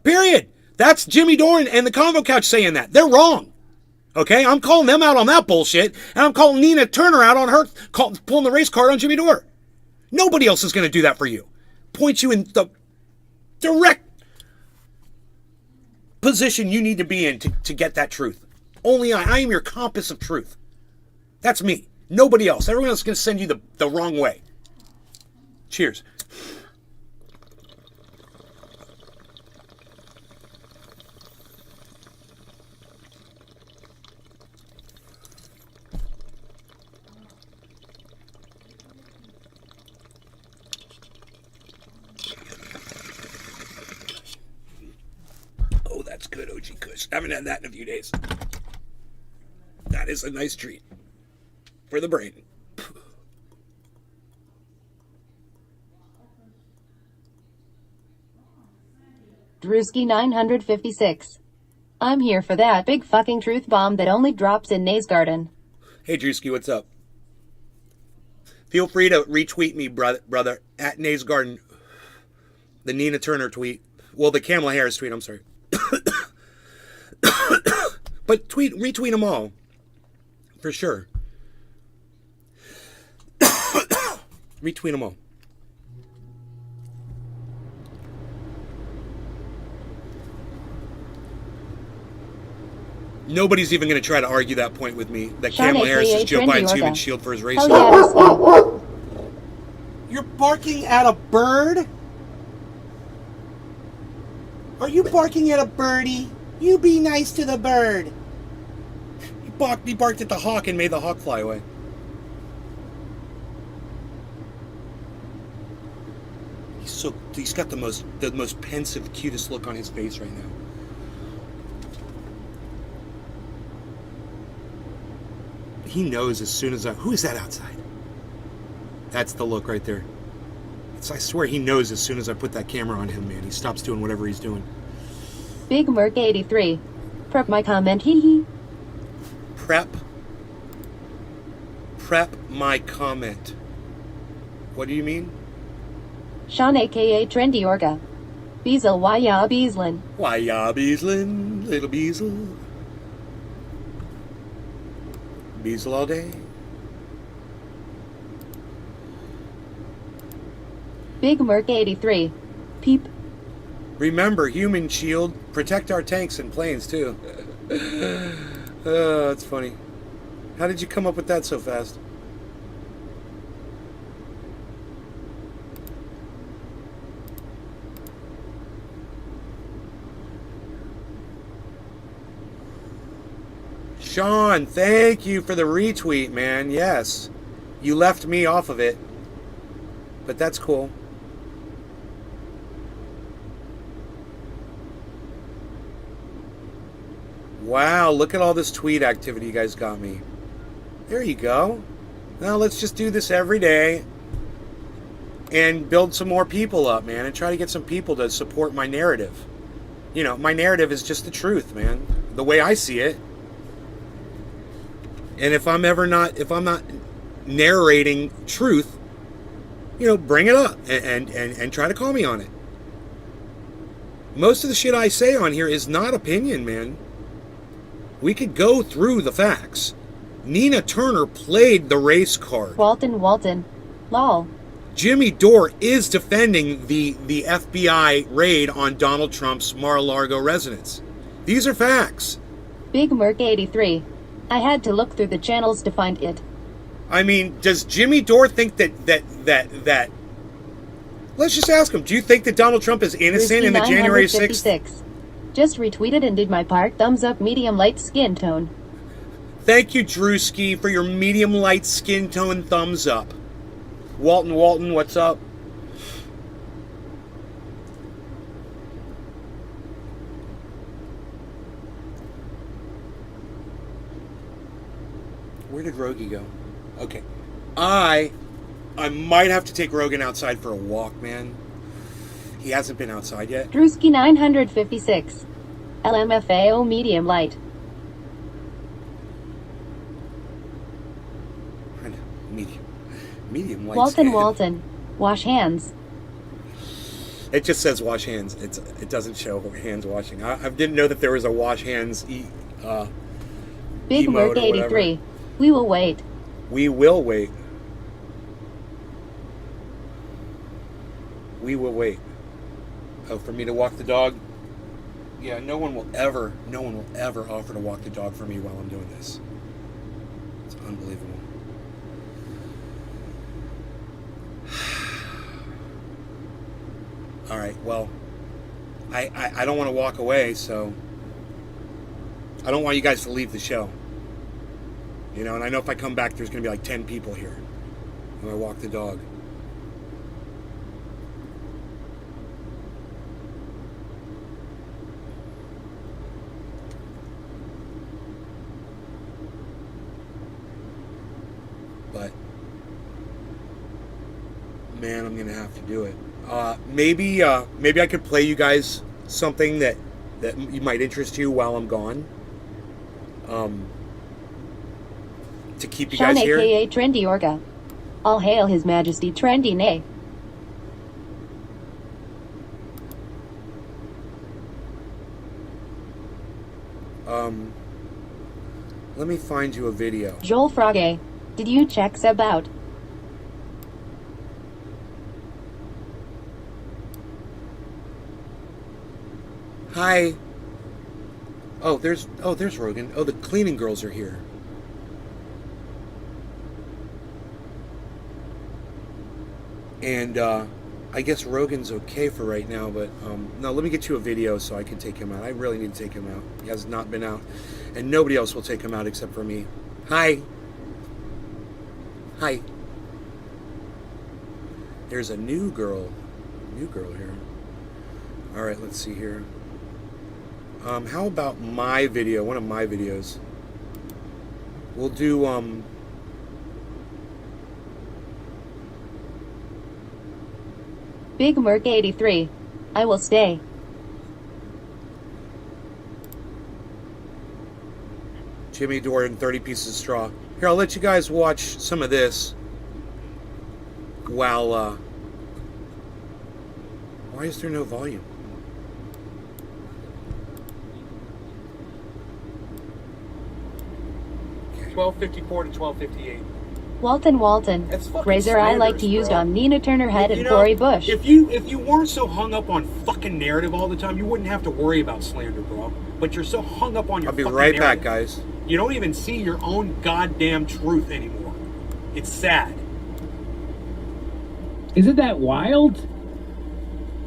Period. That's Jimmy Dore and the Convo Couch saying that. They're wrong. Okay? I'm calling them out on that bullshit, and I'm calling Nina Turner out on her pulling the race card on Jimmy Dore. Nobody else is going to do that for you. Point you in the direct position you need to be in to get that truth. Only I am your compass of truth. That's me. Nobody else. Everyone else is going to send you the wrong way. Cheers. gosh, haven't had that in a few days. That is a nice treat for the brain. Drewski 956. I'm here for that big fucking truth bomb that only drops in Nays Garden. Hey Drewski, what's up? Feel free to retweet me, brother, at Nays Garden. The Nina Turner tweet. Well, the Kamala Harris tweet, I'm sorry. But retweet them all. For sure. Retweet them all. Nobody's even going to try to argue that point with me. That Kamala Harris is Joe Biden's human shield for his race. You're barking at a bird? Are you barking at a birdie? You be nice to the bird. He barked at the hawk and made the hawk fly away. He's got the most pensive, cutest look on his face right now. He knows as soon as who is that outside? That's the look right there. I swear he knows as soon as I put that camera on him, man. He stops doing whatever he's doing. Big Merc 83. Prep my comment, hee hee. Prep my comment. What do you mean? Sean aka Trendy Orga. Beazle waya Beaslin. Waya Beaslin, little Beazle. Beazle all day. Big Merc 83. Peep. Remember, human shield, protect our tanks and planes too. Oh, that's funny. How did you come up with that so fast? Sean, thank you for the retweet, man. Yes. You left me off of it. But that's cool. Wow, look at all this tweet activity you guys got me. There you go. Now let's just do this every day and build some more people up, man, and try to get some people to support my narrative. You know, my narrative is just the truth, man. The way I see it. And if I'm not narrating truth, you know, bring it up and try to call me on it. Most of the shit I say on here is not opinion, man. We could go through the facts. Nina Turner played the race card. Walton. Lol. Jimmy Dore is defending the FBI raid on Donald Trump's Mar-a-Lago residence. These are facts. Big Merc 83. I had to look through the channels to find it. I mean, does Jimmy Dore think that let's just ask him, do you think that Donald Trump is innocent in the January 6th? Just retweeted and did my part. Thumbs up, medium light skin tone. Thank you, Drewski, for your medium light skin tone thumbs up. Walton, what's up? Where did Rogie go? Okay. I might have to take Rogan outside for a walk, man. He hasn't been outside yet. Drewski 956. LMFAO medium light. Medium light. Walton. Wash hands. It just says wash hands. It doesn't show hands washing. I didn't know that there was a wash hands Big Merc 83. We will wait. We will wait. We will wait. Oh, for me to walk the dog? Yeah, no one will ever offer to walk the dog for me while I'm doing this. It's unbelievable. All right, well, I don't want to walk away, so I don't want you guys to leave the show. You know, and I know if I come back, there's going to be like 10 people here when I walk the dog. But man, I'm gonna have to do it. Maybe I could play you guys something that you might interest you while I'm gone. To keep you Sean guys here. aka Trendy Orca. All hail His Majesty Trendy Nay. Let me find you a video. Joel Frogge. Did you check Seb out? Hi. Oh, there's Rogan. Oh, the cleaning girls are here. And I guess Rogan's okay for right now, but no, let me get you a video so I can take him out. I really need to take him out. He has not been out. And nobody else will take him out except for me. Hi. Hi. There's a new girl here. All right, let's see here. How about my video? One of my videos. We'll do Big Merc 83. I will stay. Jimmy Dore and 30 Pieces of Straw. Here, I'll let you guys watch some of this while why is there no volume? Okay. 1254 to 1258. Walton. That's fucking Razor I like to slanders, use bro. on Nina Turner Head and You know, Corey Bush. If you weren't so hung up on fucking narrative all the time, you wouldn't have to worry about slander, bro. But you're so hung up on your I'll be fucking right narrative. back, guys. You don't even see your own goddamn truth anymore. It's sad. Isn't that wild?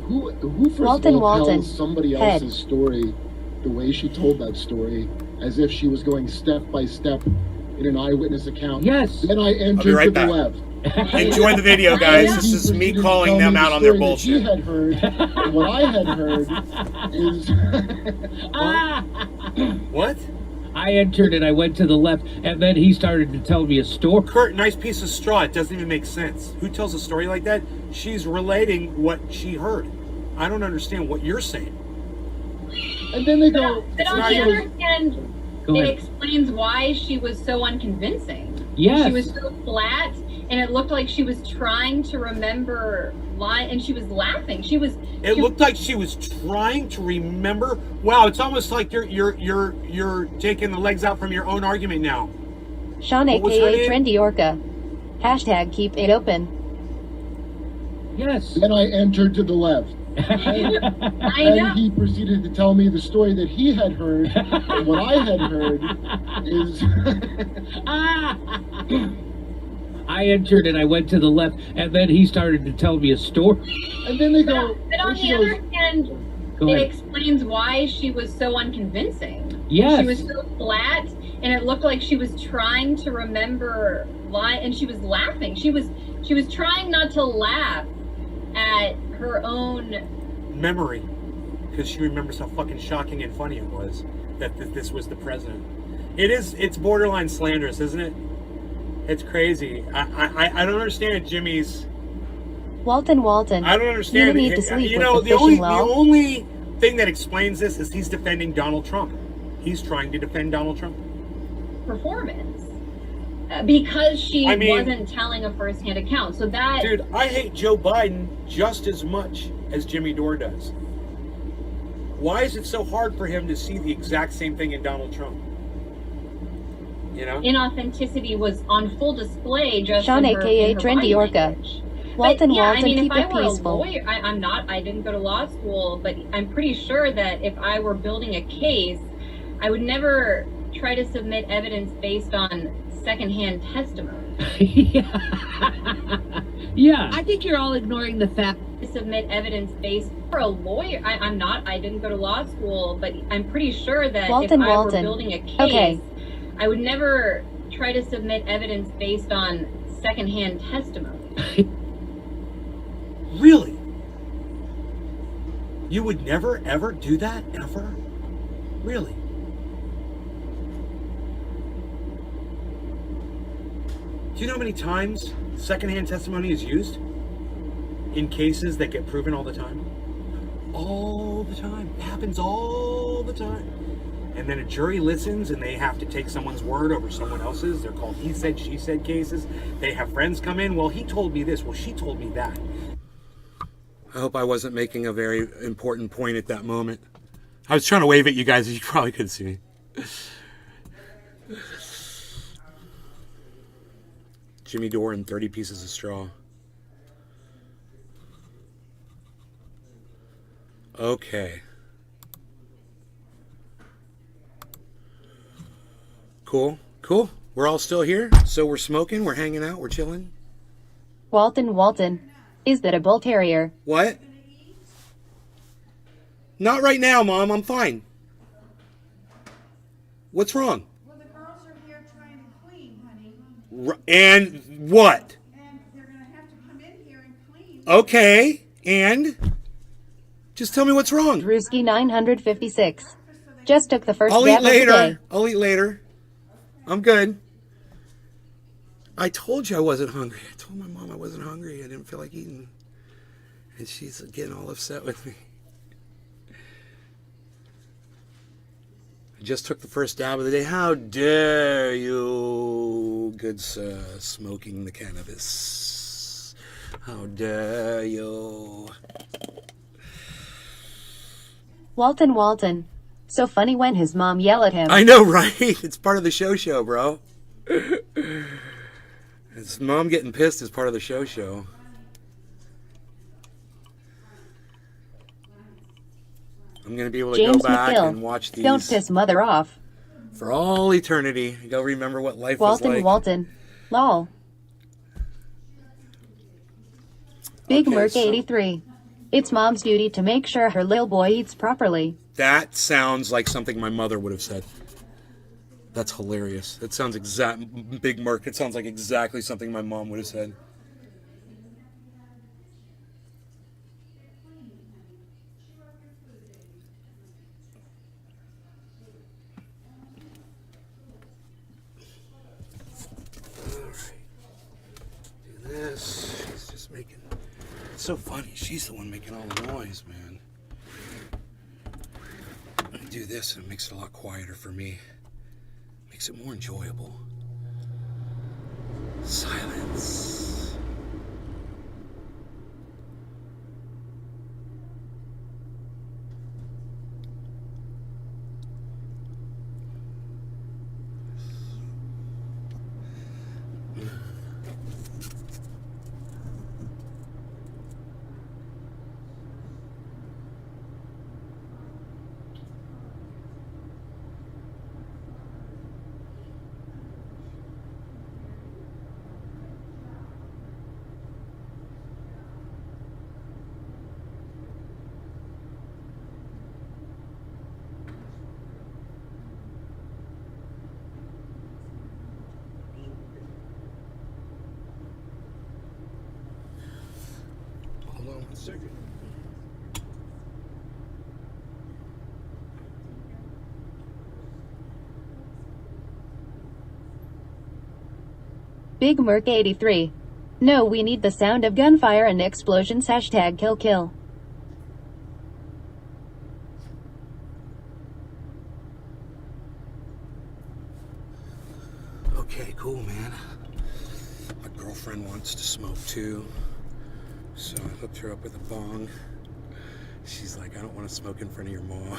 Who first Walton, of all Walton. tells somebody Head. else's story the way she told that story, as if she was going step by step in an eyewitness account? Yes. Then I entered be right to back. the left. Enjoy the video, guys. This is me calling them out on their bullshit. What he had heard, and what I had heard is What? I entered and I went to the left, and then he started to tell me a story. Kurt, nice piece of straw. It doesn't even make sense. Who tells a story like that? She's relating what she heard. I don't understand what you're saying. and then they go. But on not the even- other hand, Go it ahead. explains why she was so unconvincing. Yes. She was so flat, and it looked like she was trying to remember and she was laughing. It looked like she was trying to remember. Wow, it's almost like you're taking the legs out from your own argument now. Sean What was her aka name? Trendy Orca. Hashtag keep it open. Yes. Then I entered to the left. I And know. he proceeded to tell me the story that he had heard, and what I had heard is I entered and I went to the left, and then he started to tell me a story. and then they go. But on and she the goes, other hand, Go it ahead. explains why she was so unconvincing. Yes. She was so flat, and it looked like she was trying to remember and she was laughing. She was trying not to laugh at her own. Memory, because she remembers how fucking shocking and funny it was that this was the president. It's borderline slanderous, isn't it? It's crazy. I don't understand Jimmy's. Walton. I don't understand. You need to sleep You with know, the the only fishing lol. thing that explains this is he's defending Donald Trump. He's trying to defend Donald Trump. Performance because she I mean- wasn't telling a first-hand account. So that Dude, I hate Joe Biden just as much as Jimmy Dore does. Why is it so hard for him to see the exact same thing in Donald Trump? You know? inauthenticity was on full display just Sean in her, aka in her Trendy body Orca. language. Walton, But, yeah, Walton, I mean, keep if it I were peaceful. a lawyer, I'm not. I didn't go to law school, but I'm pretty sure that if I were building a case, I would never try to submit evidence based on secondhand testimony. Yeah. I think you're all ignoring the fact. To submit evidence based for a lawyer, I'm not. I didn't go to law school, but I'm pretty sure that Walton, if I were Walton. building a case, Okay. I would never try to submit evidence based on secondhand testimony. Really? You would never ever do that ever? Really? you know how many times secondhand testimony is used in cases that get proven all the time? All the time. It happens all the time. And then a jury listens and they have to take someone's word over someone else's. They're called he said, she said cases. They have friends come in. Well, he told me this. Well, she told me that. I hope I wasn't making a very important point at that moment. I was trying to wave at you guys. You probably couldn't see me. Jimmy Dore and 30 pieces of straw. Okay. Cool. We're all still here. So we're smoking, we're hanging out, we're chilling. Walton. Is that a bull terrier? What? Not right now, Mom. I'm fine. What's wrong? Well, the girls are here trying to clean, honey. And what? And they're going to have to come in here and clean. Okay. And? Just tell me what's wrong. Drewski 956. Just took the first I'll dab eat later. of the day. I'll eat later. I'm good. I told you I wasn't hungry. I told my mom I wasn't hungry. I didn't feel like eating. And she's getting all upset with me. I just took the first dab of the day. How dare you, good sir, smoking the cannabis. How dare you. Walton. So funny when his mom yelled at him. I know, right? It's part of the show, bro. His mom getting pissed is part of the show. I'm going to be able to James go back McGill. and watch these. Don't piss mother off. For all eternity. Go remember what life was like. Walton. Lol. Big Okay, Merc so- 83. It's mom's duty to make sure her little boy eats properly. That sounds like something my mother would have said. That's hilarious. That sounds Big Merc. It sounds like exactly something my mom would have said. Alright. Do this. She's just making... It's so funny. She's the one making all the noise, man. Do this and it makes it a lot quieter for me. Makes it more enjoyable. Silence. Hold on 1 second. Big Merc 83. No, we need the sound of gunfire and explosions. Hashtag kill. Okay, cool, man. My girlfriend wants to smoke too, so I hooked her up with a bong. She's like, I don't want to smoke in front of your mom.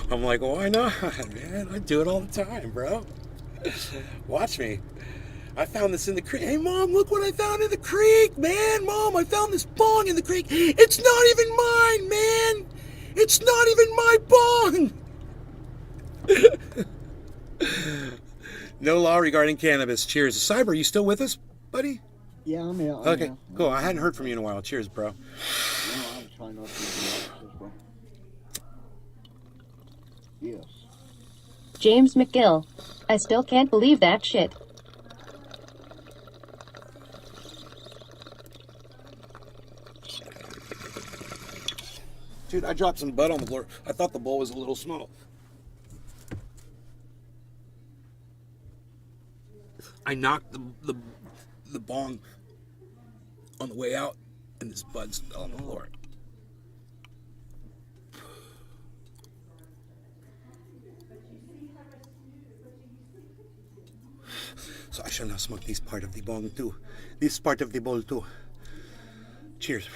I'm like, why not, man? I do it all the time, bro. Watch me. I found this in the creek. Hey, Mom, look what I found in the creek, man. Mom, I found this bong in the creek. It's not even mine, man. It's not even my bong. No law regarding cannabis. Cheers. Cyber, you still with us, buddy? Yeah, I'm here. Okay, cool. I hadn't heard from you in a while. Cheers, bro. No, I'm trying not to do that as well. Yes. James McGill. I still can't believe that shit. Dude, I dropped some bud on the floor. I thought the bowl was a little small. I knocked the bong on the way out, and this bud's on the floor. So I shall now smoke this part of the bong too. This part of the bowl too. Cheers.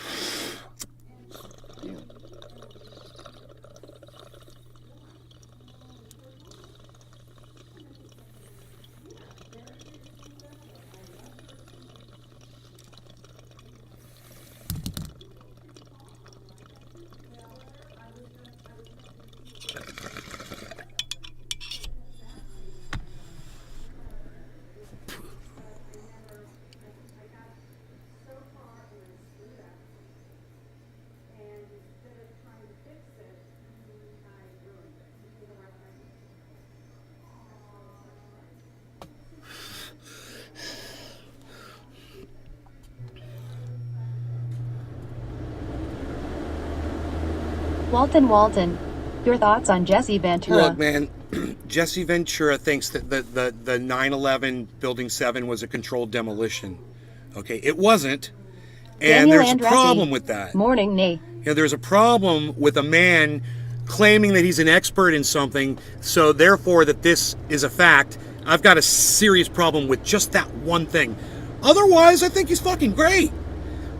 Walton, your thoughts on Jesse Ventura? Look, man, Jesse Ventura thinks that the 9/11 Building 7 was a controlled demolition. Okay, it wasn't. And Daniel there's Andretti. a problem with that. Morning, Nate. You know, there's a problem with a man claiming that he's an expert in something, so therefore that this is a fact. I've got a serious problem with just that one thing. Otherwise, I think he's fucking great.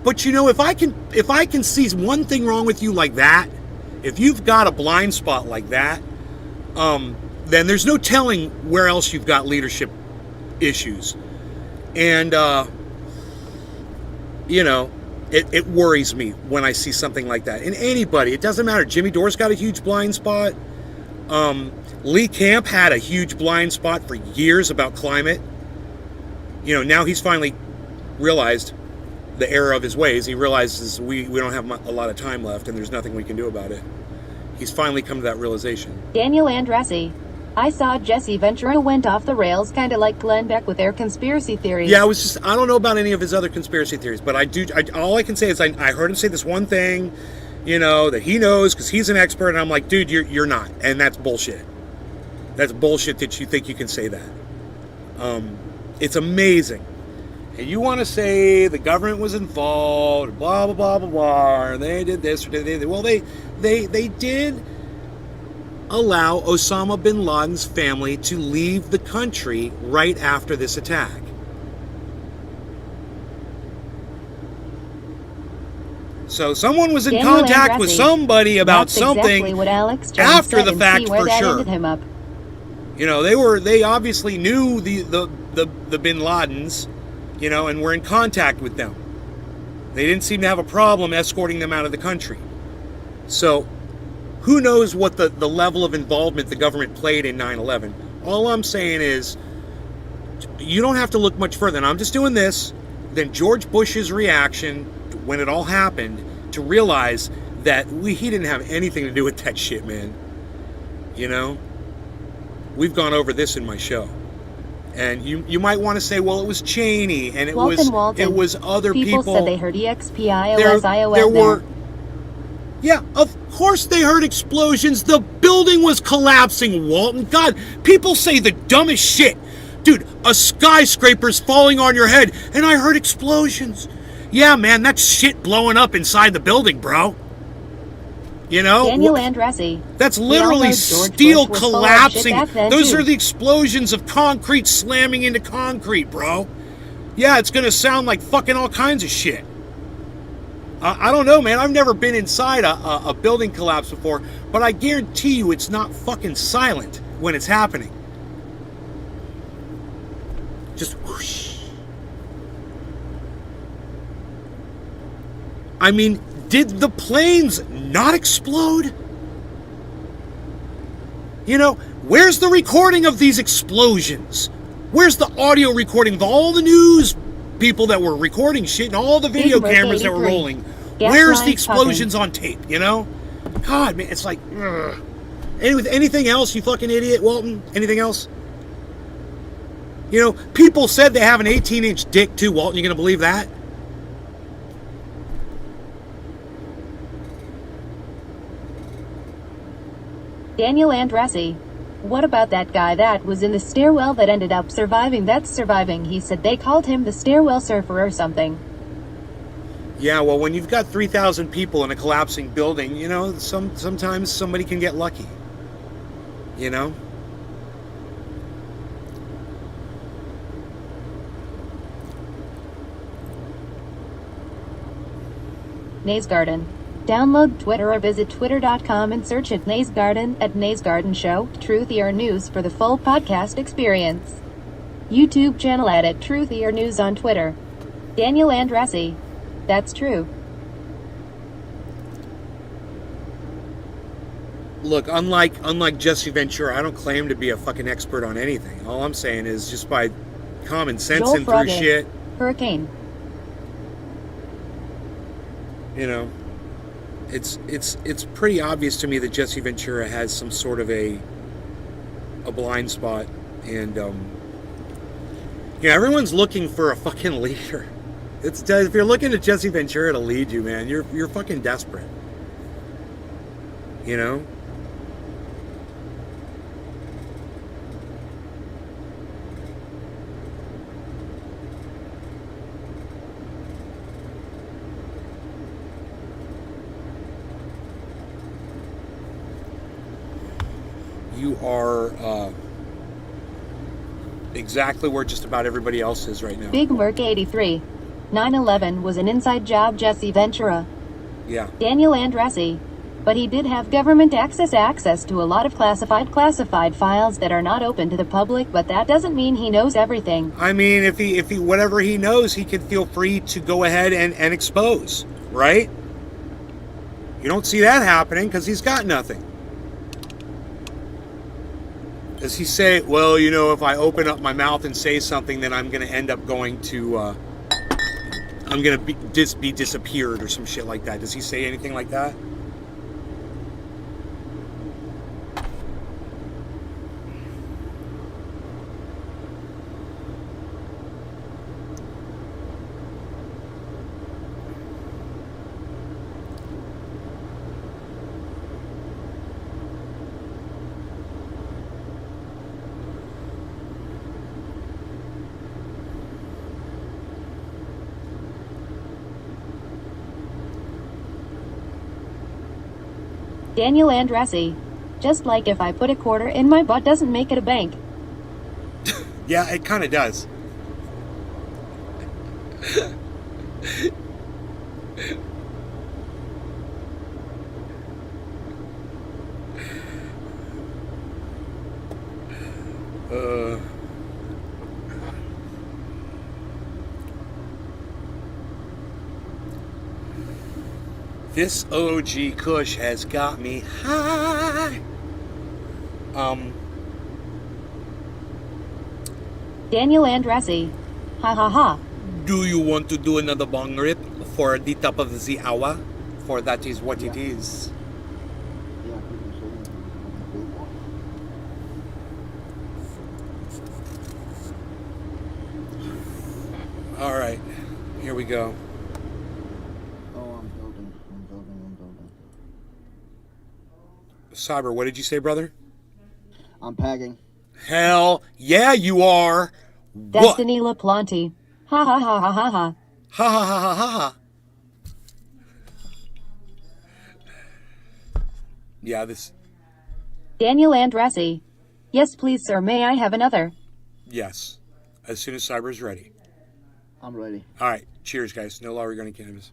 But you know, if I can see one thing wrong with you like that, if you've got a blind spot like that, then there's no telling where else you've got leadership issues. And, you know, it worries me when I see something like that. And anybody, it doesn't matter. Jimmy Dore's got a huge blind spot. Lee Camp had a huge blind spot for years about climate. You know, now he's finally realized the error of his ways. He realizes we don't have a lot of time left and there's nothing we can do about it. He's finally come to that realization. Daniel Andretti. I saw Jesse Ventura went off the rails, kind of like Glenn Beck with their conspiracy theories. Yeah, I don't know about any of his other conspiracy theories, but all I can say is I heard him say this one thing, you know, that he knows because he's an expert, and I'm like, dude, you're not, and that's bullshit. That's bullshit that you think you can say that. It's amazing. And you want to say the government was involved, blah, blah, blah, blah, blah, or they did this, or they did. Well, they did allow Osama bin Laden's family to leave the country right after this attack. So someone was in Daniel contact Andretti. with somebody about That's something exactly what Alex Jones after said, the and fact see where for that sure. ended him up. You know, they obviously knew the bin Ladens, you know, and were in contact with them. They didn't seem to have a problem escorting them out of the country. So who knows what the level of involvement the government played in 9/11. All I'm saying is you don't have to look much further. And I'm just doing this. Then George Bush's reaction when it all happened to realize that he didn't have anything to do with that shit, man. You know? We've gone over this in my show. And you might want to say, well, it was Cheney and it was other people. People said they heard EXPIOS. Yeah, of course they heard explosions. The building was collapsing, Walton. God, people say the dumbest shit. Dude, a skyscraper's falling on your head, and I heard explosions. Yeah, man, that's shit blowing up inside the building, bro. You know? Daniel Andretti. That's literally steel collapsing. Those are the explosions of concrete slamming into concrete, bro. Yeah, it's going to sound like fucking all kinds of shit. I don't know, man. I've never been inside a building collapse before, but I guarantee you it's not fucking silent when it's happening. Just whoosh. I mean, did the planes not explode? You know, where's the recording of these explosions? Where's the audio recording of all the news people that were recording shit and all the video cameras that were rolling? Where's the explosions on tape, you know? God, man, it's like, ugh. Anything else, you fucking idiot, Walton? Anything else? You know, people said they have an 18-inch dick too, Walton. You gonna believe that? Daniel Andretti. What about that guy that was in the stairwell that ended up surviving? That's surviving. He said they called him the stairwell surfer or something. Yeah, well, when you've got 3,000 people in a collapsing building, you know, sometimes somebody can get lucky. You know? Nays Garden. Download Twitter or visit twitter.com and search at Nays Garden at Nays Garden Show, Truthy or News for the full podcast experience. YouTube channel at Truthy or News on Twitter. Daniel Andressi. That's true. Look, unlike Jesse Ventura, I don't claim to be a fucking expert on anything. All I'm saying is just by common sense Joel and through Frogge. shit. Hurricane. You know, it's pretty obvious to me that Jesse Ventura has some sort of a blind spot, and everyone's looking for a fucking leader. If you're looking at Jesse Ventura to lead you, man, you're fucking desperate. You know? You are exactly where just about everybody else is right now. Big Merc 83. 9/11 was an inside job. Jesse Ventura. Yeah. Daniel Andressi. But he did have government access to a lot of classified files that are not open to the public, but that doesn't mean he knows everything. I mean, if he whatever he knows, he can feel free to go ahead and expose, right? You don't see that happening because he's got nothing. Does he say, well, you know, if I open up my mouth and say something, then I'm going to end up going to, I'm going to be disappeared or some shit like that? Does he say anything like that? Daniel Andressi. Just like if I put a quarter in my butt doesn't make it a bank. Yeah, it kind of does. This OG Kush has got me high. Daniel Andressi. Ha ha ha. Do you want to do another bong rip for the top of the hour? For that is what it is. All right, here we go. Cyber, what did you say, brother? I'm packing. Hell yeah, you are. Destiny LaPlante. Ha ha ha ha ha ha. Ha ha ha ha ha ha. Yeah, this. Daniel Andressi. Yes, please, sir. May I have another? Yes. As soon as Cyber's ready. I'm ready. All right. Cheers, guys. No law regarding cannabis.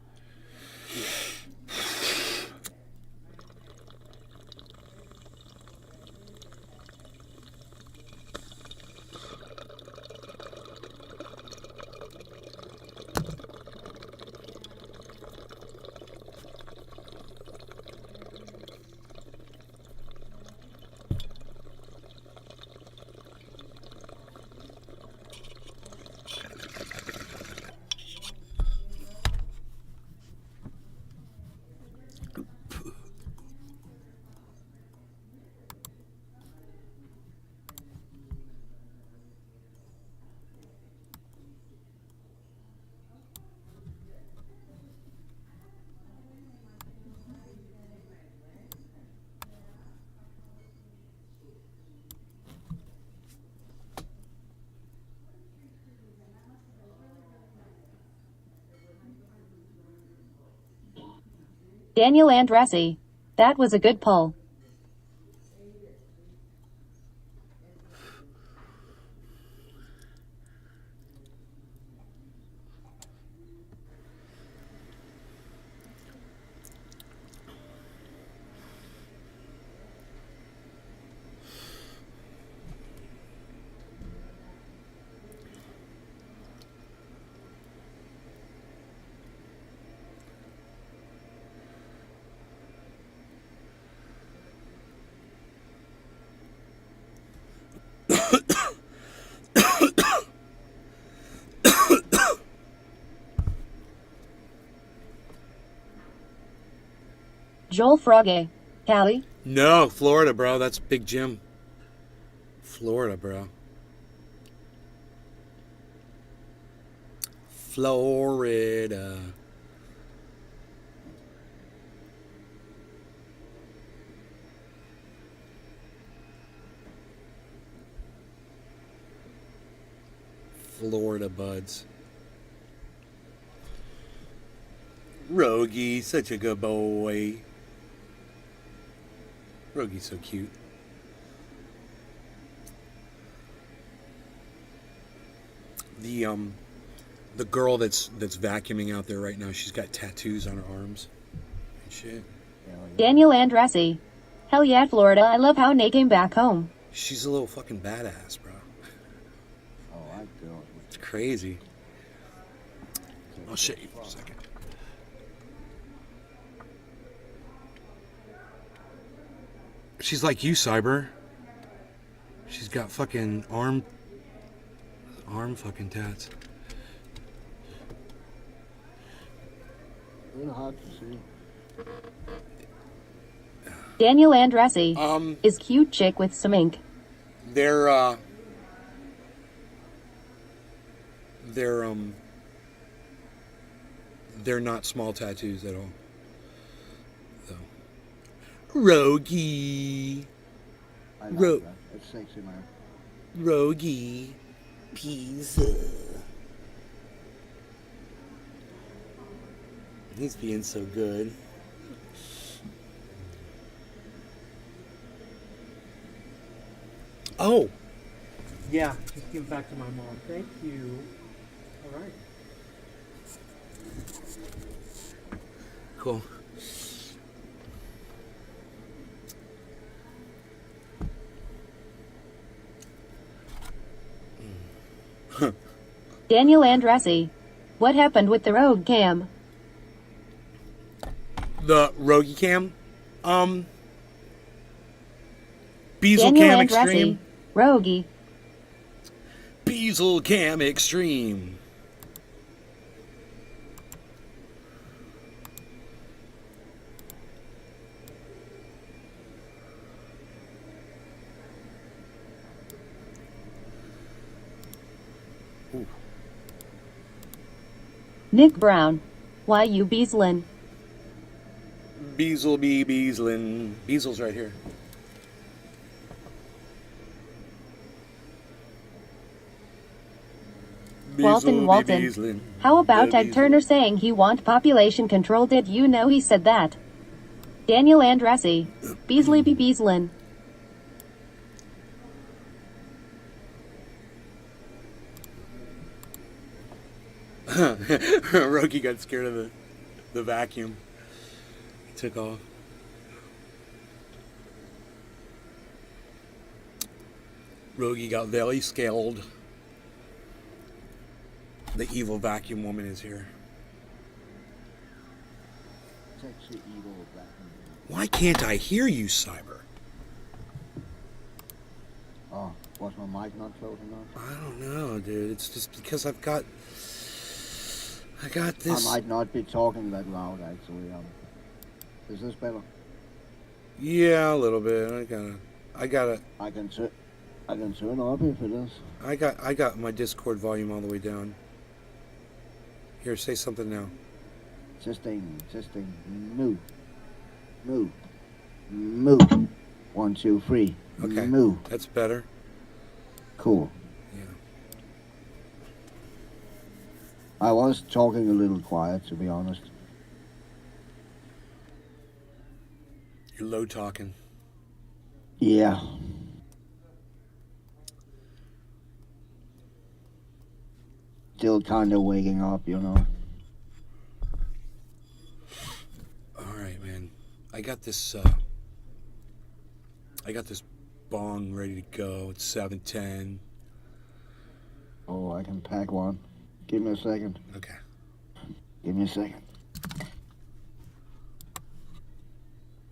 Daniel Andressi. That was a good pull. Joel Frogge. Cali? No, Florida, bro. That's Big Jim. Florida, bro. Florida. Florida buds. Rogie, such a good boy. Rogie's so cute. The girl that's vacuuming out there right now, she's got tattoos on her arms and shit. Daniel Andressi. Hell yeah, Florida. I love how Nate came back home. She's a little fucking badass, bro. Oh, I do. It's crazy. I'll show you for a second. She's like you, Cyber. She's got fucking arm fucking tats. A little hard to see. Daniel Andressi. Is cute chick with some ink. They're not small tattoos at all. So. Rogie. I like that. It's sexy, man. Rogie. Pizza. He's being so good. Oh. Yeah, just give it back to my mom. Thank you. All right. Cool. Daniel Andressi. What happened with the Rogue Cam? The Rogie Cam? Beazle Daniel Cam Andressi. Extreme. Rogie. Beazle Cam Extreme. Ooh. Nick Brown. Why you Beaslin? Beazle be Beazlin. Beazle's right here. Walton. How about Ted Turner saying he want population control? Did you know he said that? Daniel Andressi. Beasley be Beaslin. Rogie got scared of the vacuum. He took off. Rogie got very scared. The evil vacuum woman is here. Sexy evil vacuum. Why can't I hear you, Cyber? Oh, was my mic not close enough? I don't know, dude. It's just because I got this. I might not be talking that loud, actually. Is this better? Yeah, a little bit. I gotta. I can turn up if it is. I got my Discord volume all the way down. Here, say something now. Testing. Moo. 1, 2, 3. Okay. Moo. That's better. Cool. Yeah. I was talking a little quiet, to be honest. You're low talking. Yeah. Still kind of waking up, you know. All right, man. I got this bong ready to go. It's 7:10. Oh, I can pack one. Give me a second. Okay. Give me a second.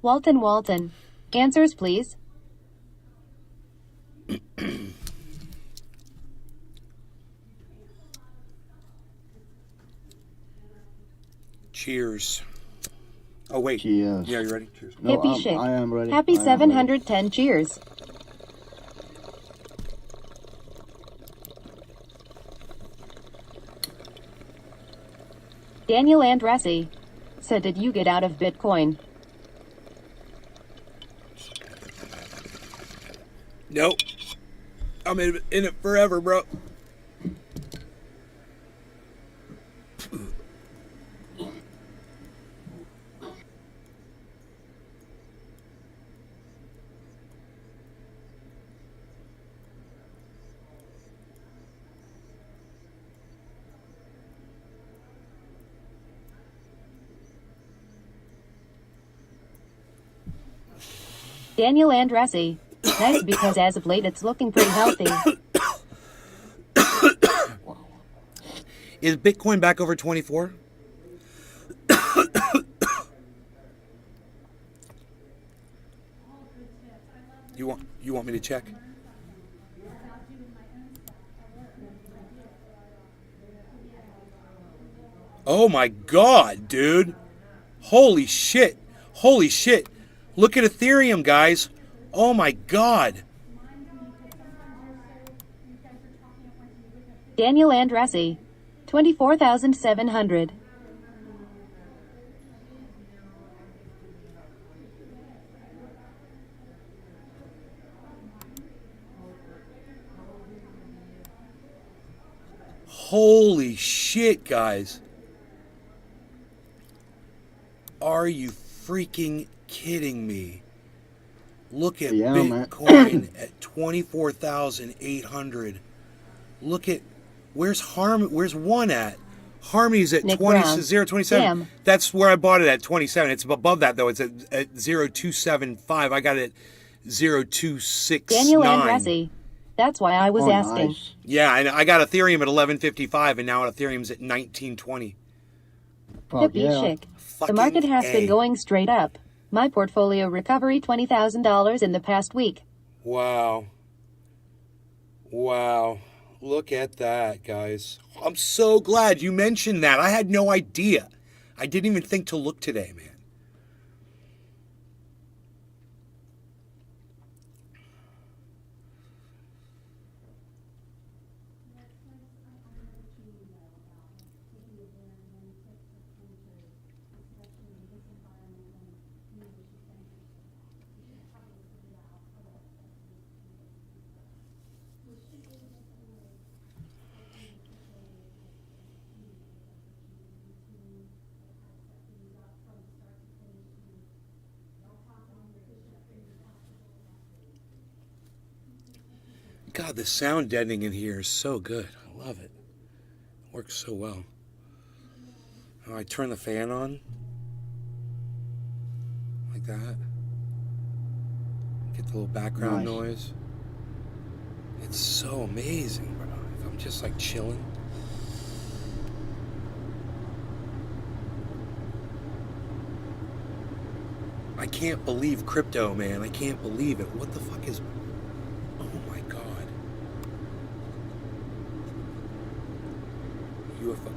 Walton. Answers, please. Cheers. Oh, wait. Cheers. Yeah, you ready? Cheers. No, Hippie shake. I am ready. Happy I am 710 cheers. Daniel Andressi. So did you get out of Bitcoin? Nope. I'm in it forever, bro. Daniel Andressi. Nice, because as of late it's looking pretty healthy. Is Bitcoin back over 24? You want me to check? Oh my God, dude. Holy shit. Holy shit. Look at Ethereum, guys. Oh my God. Daniel Andressi. 24,700. Holy shit, guys. Are you freaking kidding me? Look at Bitcoin at 24,800. Look at where's one at? Harmony's at 0.27. Damn. That's where I bought it at 27. It's above that though. It's at 0.275. I got it at 0.269. Daniel Andressi. That's why I was asking. Nice. Yeah, and I got Ethereum at 11.55, and now Ethereum's at 19.20. Hippie chic. The market has been going straight up. My portfolio recovery $20,000 in the past week. Wow. Wow. Look at that, guys. I'm so glad you mentioned that. I had no idea. I didn't even think to look today, man. God, the sound deadening in here is so good. I love it. It works so well. Oh, I turn the fan on. Like that. Get the little background noise. It's so amazing, bro. If I'm just like chilling. I can't believe crypto, man. I can't believe it. What the fuck is... UFO.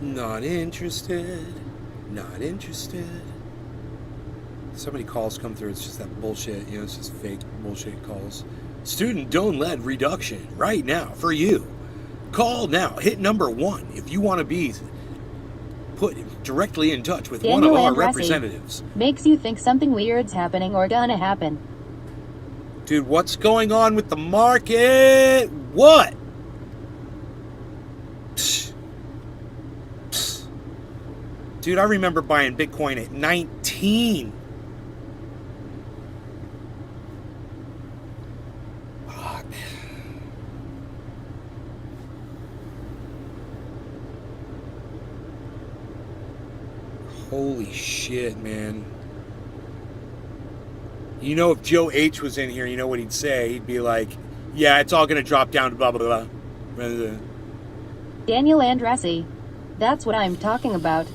Not interested. Not interested. So many calls come through. It's just that bullshit. You know, it's just fake bullshit calls. Student loan reduction right now for you. Call now. Hit number 1 if you want to be put directly in touch with Daniel one of our Andresi. representatives. Makes you think something weird's happening or gonna happen. Dude, what's going on with the market? What? Psh. Psh. Dude, I remember buying Bitcoin at 19. Fuck. Holy shit, man. You know, if Joe H was in here, you know what he'd say? He'd be like, yeah, it's all going to drop down to blah, blah, blah. Daniel Andresi. That's what I'm talking about.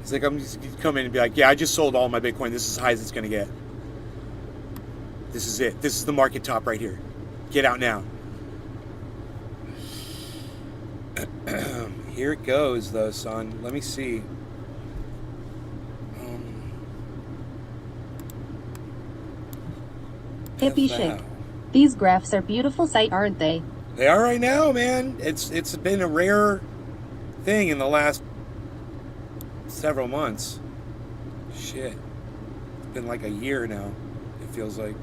He's like, I'm just gonna come in and be like, yeah, I just sold all my Bitcoin. This is as high as it's going to get. This is it. This is the market top right here. Get out now. Here it goes, though, son. Let me see. Hippie chic. These graphs are beautiful sight, aren't they? They are right now, man. It's been a rare thing in the last several months. Shit. It's been like a year now, it feels like.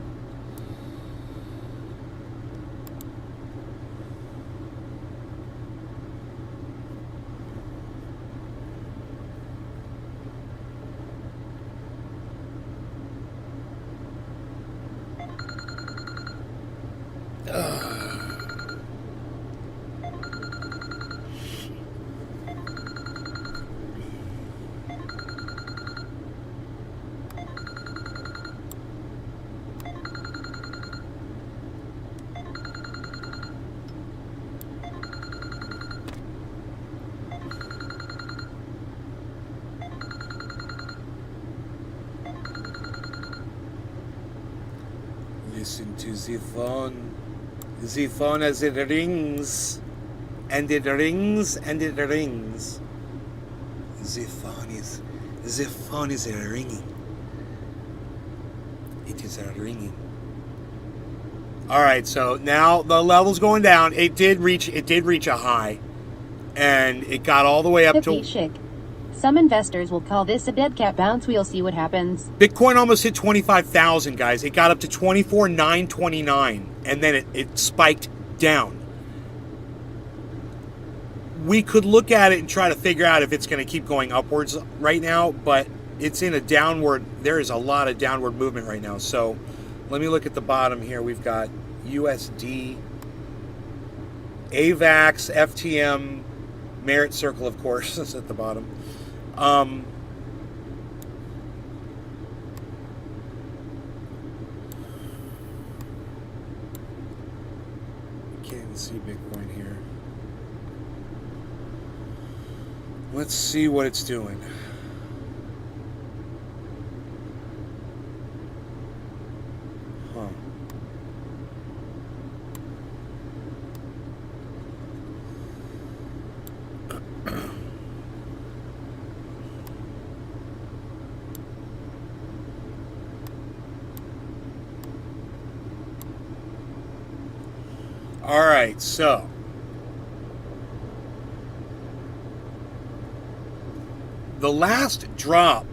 Listen to the phone. The phone as it rings. And it rings and it rings. The phone is ringing. It is ringing. Alright, so now the level's going down. It did reach a high. And it got all the way up Hippie chic. Some investors will call this a dead cat bounce. We'll see what happens. Bitcoin almost hit 25,000, guys. It got up to 24,929, and then it spiked down. We could look at it and try to figure out if it's going to keep going upwards right now, but it's in a downward. There is a lot of downward movement right now. So let me look at the bottom here. We've got USD, AVAX, FTM, Merit Circle, of course, is at the bottom. Can't even see Bitcoin here. Let's see what it's doing. Huh. All right, so the last drop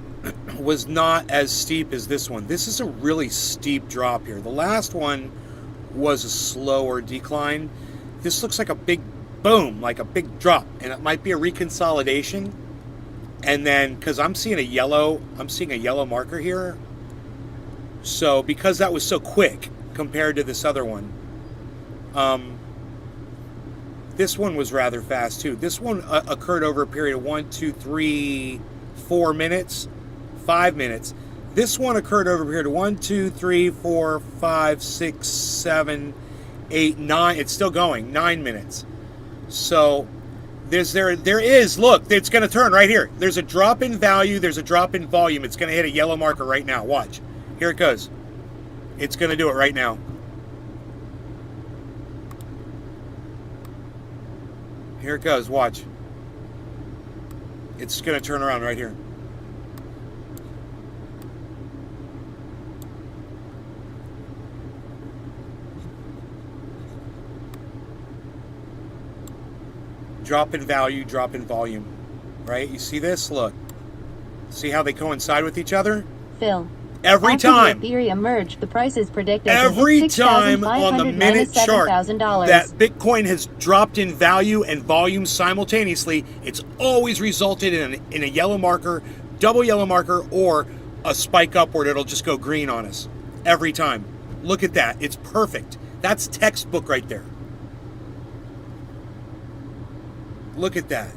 was not as steep as this one. This is a really steep drop here. The last one was a slower decline. This looks like a big boom, like a big drop, and it might be a reconsolidation. And then, because I'm seeing a yellow marker here. So because that was so quick compared to this other one, this one was rather fast too. This one occurred over a period of 1, 2, 3, 4 minutes, 5 minutes. This one occurred over a period of 1, 2, 3, 4, 5, 6, 7, 8, 9. It's still going, 9 minutes. So there is, look, it's going to turn right here. There's a drop in value. There's a drop in volume. It's going to hit a yellow marker right now. Watch. Here it goes. It's going to do it right now. Here it goes, watch. It's going to turn around right here. Drop in value, drop in volume. Right? You see this? Look. See how they coincide with each other? Phil. Every After time. the Ethereum merge, the price is predicted Every to hit time on the minute chart that Bitcoin has dropped in value and volume simultaneously, it's always resulted in a yellow marker, double yellow marker, or a spike upward. It'll just go green on us. Every time. Look at that. It's perfect. That's textbook right there. Look at that.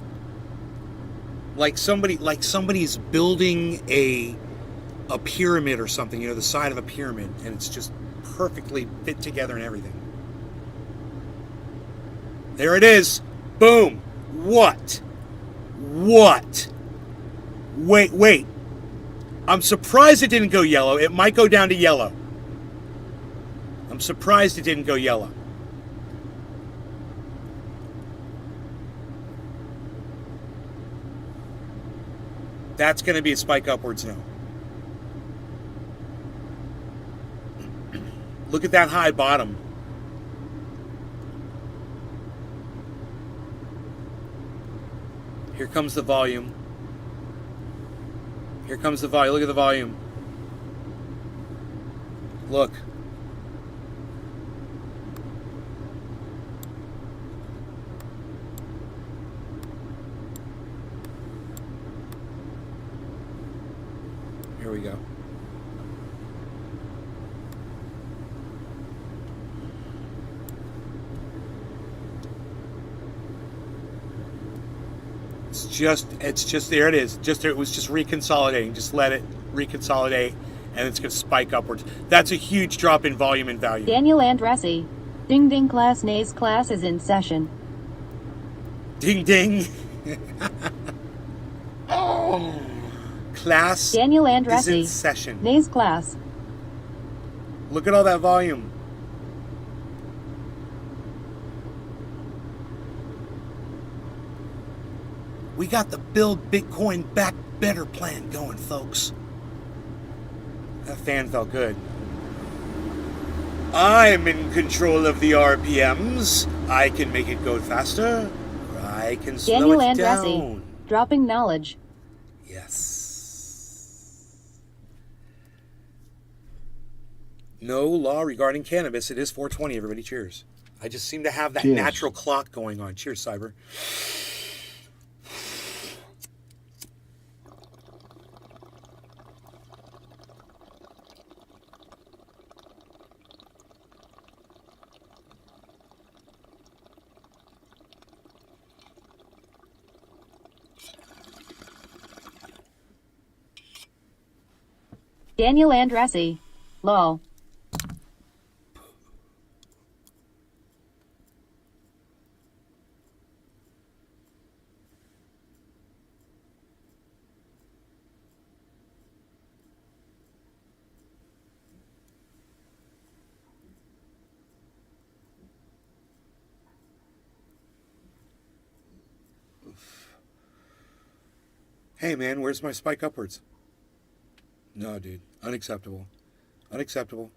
Like somebody's building a pyramid or something, the side of a pyramid, and it's just perfectly fit together and everything. There it is. Boom. What? Wait. I'm surprised it didn't go yellow. It might go down to yellow. I'm surprised it didn't go yellow. That's going to be a spike upwards now. Look at that high bottom. Here comes the volume. Here comes the volume. Look at the volume. Look. Here we go. It's just there it is. It was just reconsolidating. Just let it reconsolidate and it's going to spike upwards. That's a huge drop in volume and value. Daniel Andressi. Ding ding class, Nays class is in session. Ding ding. Oh. Class Daniel Andressi. is in session. Nays class. Look at all that volume. We got the Build Bitcoin Back Better plan going, folks. That fan felt good. I'm in control of the RPMs. I can make it go faster. Or I can slow Daniel it Andressi. down. Dropping knowledge. Yes. No law regarding cannabis. It is 420, everybody. Cheers. I just seem to have that natural clock going on. Cheers, Cyber. Daniel Andressi. Lol. Hey man, where's my spike upwards? No, dude. Unacceptable. Unacceptable.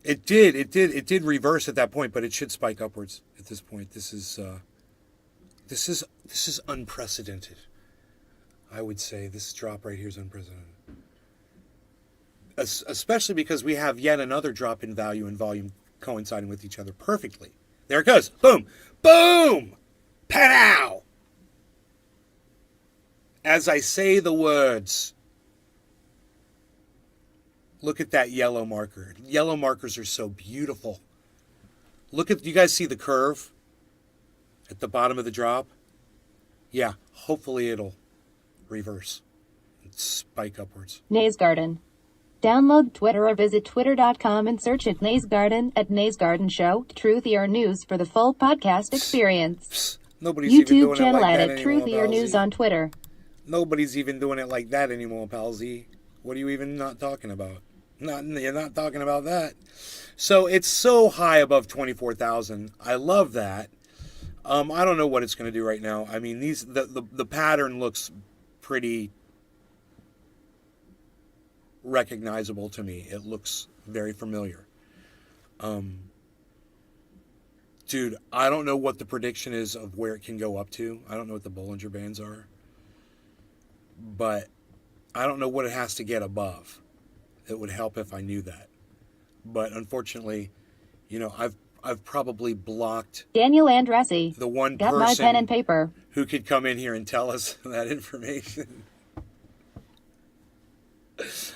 It did reverse at that point, but it should spike upwards at this point. This is unprecedented. I would say this drop right here is unprecedented. Especially because we have yet another drop in value and volume coinciding with each other perfectly. There it goes. Boom. Boom! Pow! As I say the words, look at that yellow marker. Yellow markers are so beautiful. Look at, you guys see the curve at the bottom of the drop? Yeah, hopefully it'll reverse and spike upwards. Nays Garden. Download Twitter or visit twitter.com and search at Nays Garden at Nays Garden Show, Truthier News for the full podcast experience. Nobody's even YouTube doing channel it like at that anymore, Truthier News on Twitter. Nobody's even doing it like that anymore, Palsy. What are you even not talking about? You're not talking about that. So it's so high above 24,000. I love that. I don't know what it's going to do right now. I mean, the pattern looks pretty recognizable to me. It looks very familiar. Dude, I don't know what the prediction is of where it can go up to. I don't know what the Bollinger Bands are. But I don't know what it has to get above. It would help if I knew that. But unfortunately, you know, I've probably blocked Daniel Andressi. The one got person my pen and paper who could come in here and tell us that information.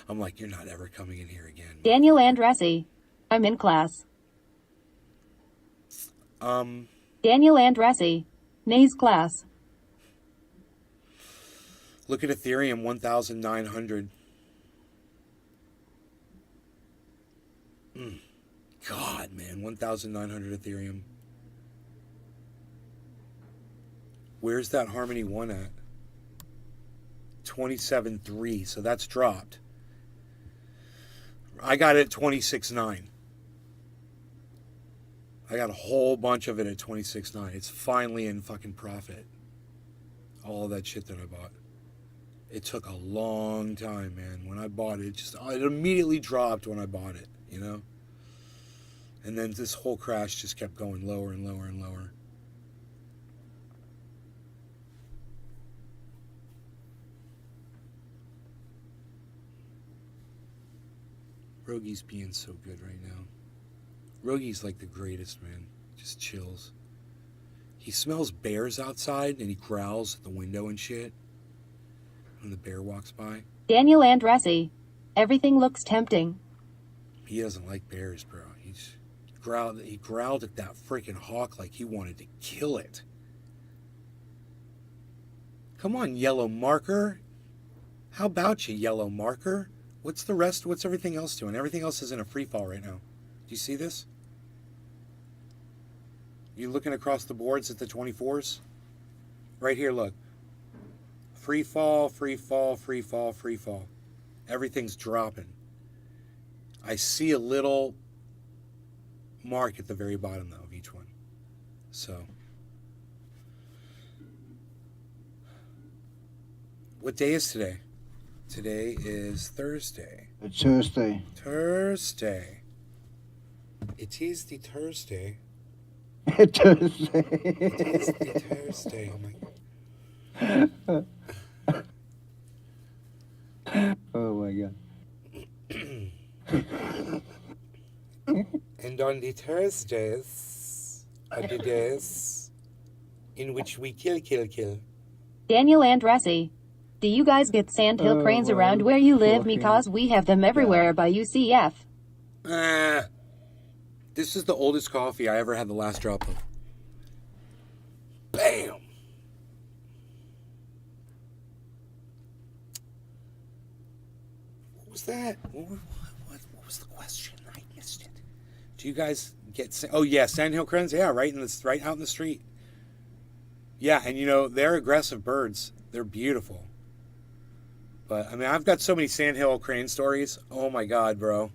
I'm like, you're not ever coming in here again. Daniel Andressi. I'm in class. Daniel Andressi. Nays class. Look at Ethereum, 1,900. God, man, 1,900 Ethereum. Where's that Harmony 1 at? 27.3, so that's dropped. I got it at 26.9. I got a whole bunch of it at 26.9. It's finally in fucking profit. All of that shit that I bought. It took a long time, man. When I bought it, it immediately dropped when I bought it, you know? And then this whole crash just kept going lower and lower and lower. Rogi's being so good right now. Rogi's like the greatest, man. Just chills. He smells bears outside and he growls at the window and shit when the bear walks by. Daniel Andressi. Everything looks tempting. He doesn't like bears, bro. He growled at that freaking hawk like he wanted to kill it. Come on, yellow marker. How about you, yellow marker? What's the rest? What's everything else doing? Everything else is in a free fall right now. Do you see this? You looking across the boards at the 24s? Right here, look. Free fall, free fall, free fall, free fall. Everything's dropping. I see a little mark at the very bottom, though, of each one. So. What day is today? Today is Thursday. It's Thursday. Thursday. It is the Thursday. Thursday. It is the Thursday. Oh my. Oh my God. And on the Thursdays are the days in which we kill. Daniel Andressi. Do you guys get sandhill cranes around where you live? Because we have them everywhere by UCF. This is the oldest coffee I ever had the last drop of. Bam! What was that? What was the question? I missed it. Do you guys get... Oh, yeah, sandhill cranes? Yeah, right out in the street. Yeah, and you know, they're aggressive birds. They're beautiful. But, I mean, I've got so many sandhill crane stories. Oh, my God, bro.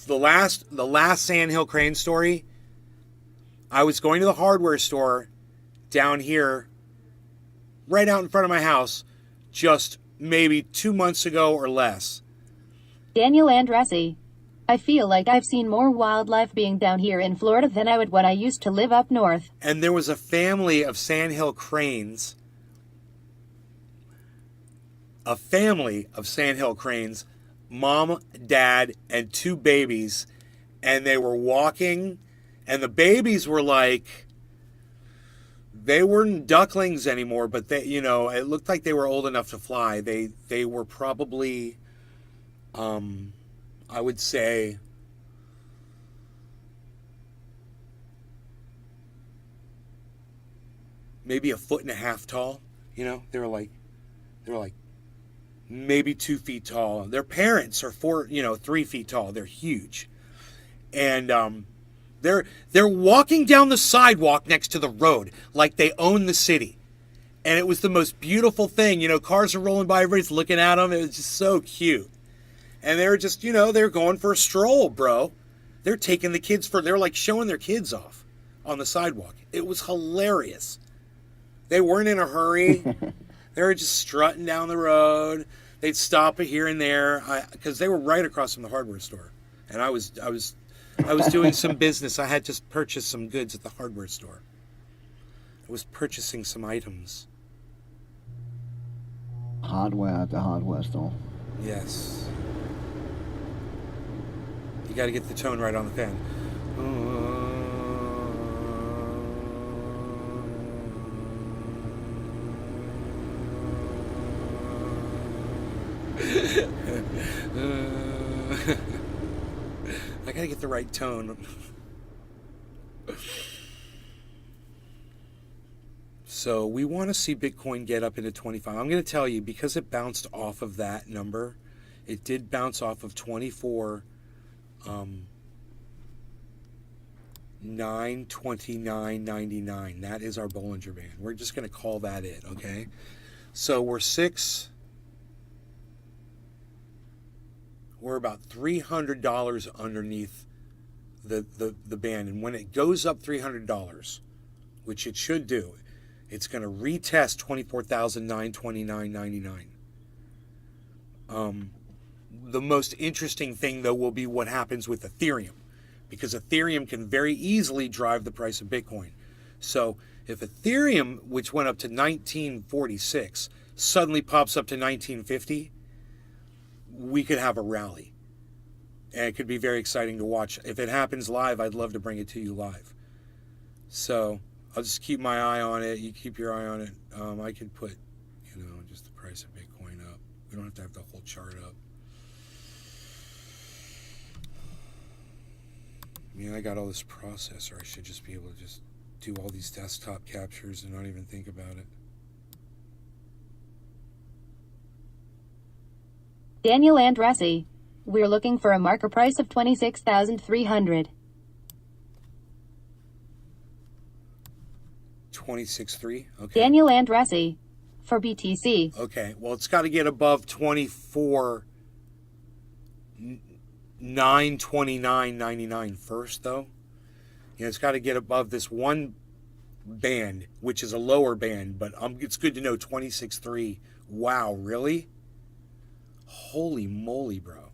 The last sandhill crane story, I was going to the hardware store down here, right out in front of my house, just maybe 2 months ago or less. Daniel Andressi. I feel like I've seen more wildlife being down here in Florida than I would when I used to live up north. And there was a family of sandhill cranes. A family of sandhill cranes. Mom, dad, and 2 babies. And they were walking. And the babies were like... They weren't ducklings anymore, but they, you know, it looked like they were old enough to fly. They were probably... I would say maybe 1.5 feet tall. You know, they were like maybe 2 feet tall. Their parents are 3 feet tall. They're huge, and they're walking down the sidewalk next to the road like they own the city. And it was the most beautiful thing. You know, cars are rolling by, everybody's looking at them. It was just so cute. And they were just, you know, they're going for a stroll, bro. They're taking the kids they're like showing their kids off on the sidewalk. It was hilarious. They weren't in a hurry. They were just strutting down the road. They'd stop here and there because they were right across from the hardware store. And I was I was doing some business. I had just purchased some goods at the hardware store. I was purchasing some items. Hardware at the hardware store. Yes. You got to get the tone right on the fan. I got to get the right tone. So we want to see Bitcoin get up into 25. I'm going to tell you, because it bounced off of that number, it did bounce off of 24, 929.99. That is our Bollinger Band. We're just going to call that it, okay? So we're about $300 underneath the band. And when it goes up $300, which it should do, it's going to retest 24,929.99. The most interesting thing, though, will be what happens with Ethereum, because Ethereum can very easily drive the price of Bitcoin. So if Ethereum, which went up to 1946, suddenly pops up to 1950, we could have a rally. And it could be very exciting to watch. If it happens live, I'd love to bring it to you live. So I'll just keep my eye on it. You keep your eye on it. I could put, just the price of Bitcoin up. We don't have the whole chart up. I mean, I got all this processor. I should just be able to just do all these desktop captures and not even think about it. Daniel Andressi. We're looking for a marker price of 26,300. 26.3. Okay. Daniel Andressi. For BTC. Okay. Well, it's got to get above 24,929.99 first, though. It's got to get above this one band, which is a lower band, but it's good to know 26.3. Wow, really? Holy moly, bro.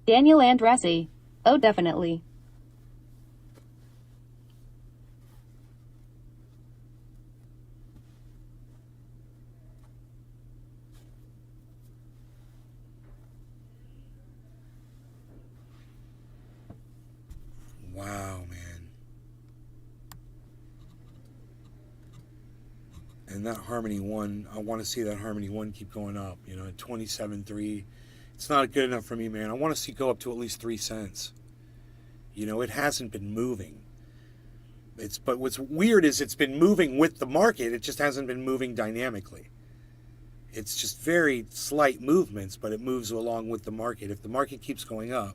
Daniel Andressi. Oh, definitely. Wow, man. And that Harmony 1, I want to see that Harmony 1 keep going up, at 27.3. It's not good enough for me, man. I want to see it go up to at least 3 cents. It hasn't been moving. But what's weird is it's been moving with the market. It just hasn't been moving dynamically. It's just very slight movements, but it moves along with the market. If the market keeps going up,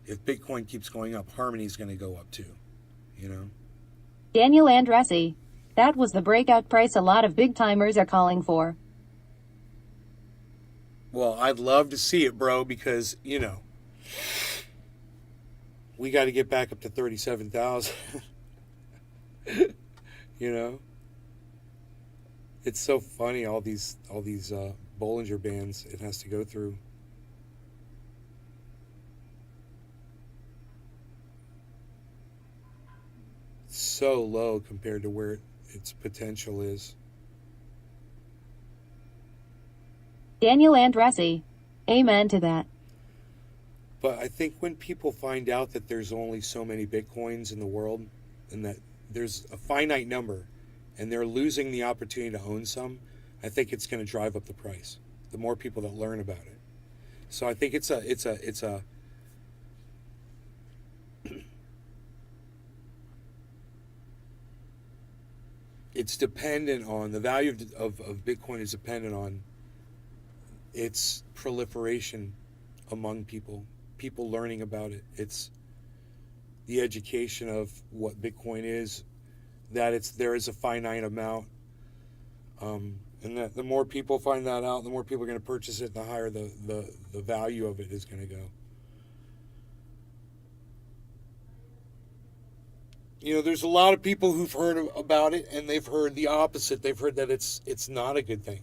if Bitcoin keeps going up, Harmony's going to go up too, Daniel Andressi. That was the breakout price a lot of big timers are calling for. Well, I'd love to see it, bro, because, we got to get back up to 37,000. It's so funny, all these Bollinger Bands it has to go through. So low compared to where its potential is. Daniel Andressi. Amen to that. But I think when people find out that there's only so many Bitcoins in the world and that there's a finite number and they're losing the opportunity to own some, I think it's going to drive up the price. The more people that learn about it. So I think it's dependent on, the value of Bitcoin is dependent on its proliferation among people learning about it. It's the education of what Bitcoin is, that there is a finite amount, and that the more people find that out, the more people are going to purchase it, the higher the value of it is going to go. There's a lot of people who've heard about it, and they've heard the opposite. They've heard that it's not a good thing.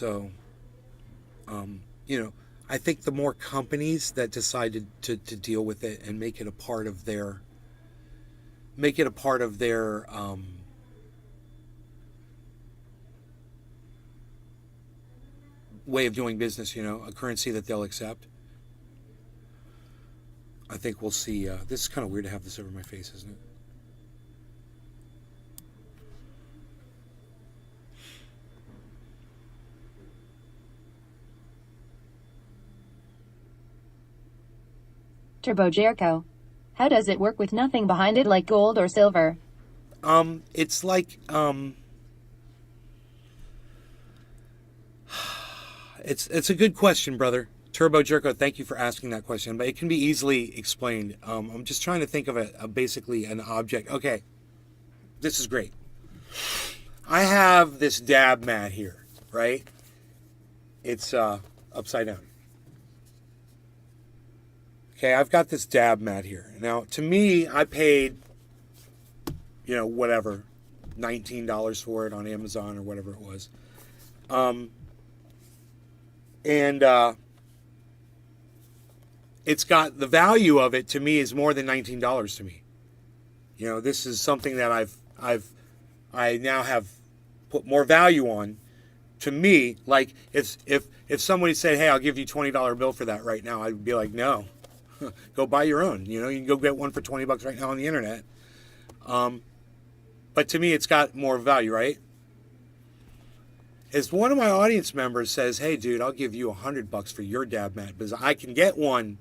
So, I think the more companies that decide to deal with it and make it a part of their way of doing business, a currency that they'll accept, I think we'll see. This is kind of weird to have this over my face, isn't it? Turbo Jericho. How does it work with nothing behind it like gold or silver? It's like, it's a good question, brother. Turbo Jericho, thank you for asking that question, but it can be easily explained. I'm just trying to think of basically an object. Okay, this is great. I have this dab mat here, right? It's upside down. Okay, I've got this dab mat here. Now, to me, I paid, whatever, $19 for it on Amazon or whatever it was. It's got the value of it to me is more than $19 to me. This is something that I now have put more value on. To me, like if somebody said, "Hey, I'll give you $20 bill for that right now," I'd be like, "No, go buy your own." You can go get one for $20 right now on the internet. But to me, it's got more value, right? As one of my audience members says, "Hey, dude, I'll give you $100 for your dab mat because I can get one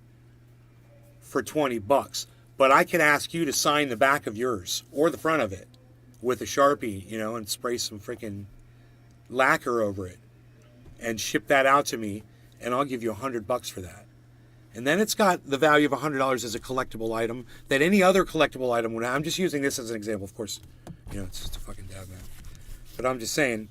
for $20, but I can ask you to sign the back of yours or the front of it with a Sharpie, and spray some freaking lacquer over it and ship that out to me, and I'll give you $100 for that." And then it's got the value of $100 as a collectible item that any other collectible item would have. I'm just using this as an example, of course. It's just a fucking dab mat. But I'm just saying,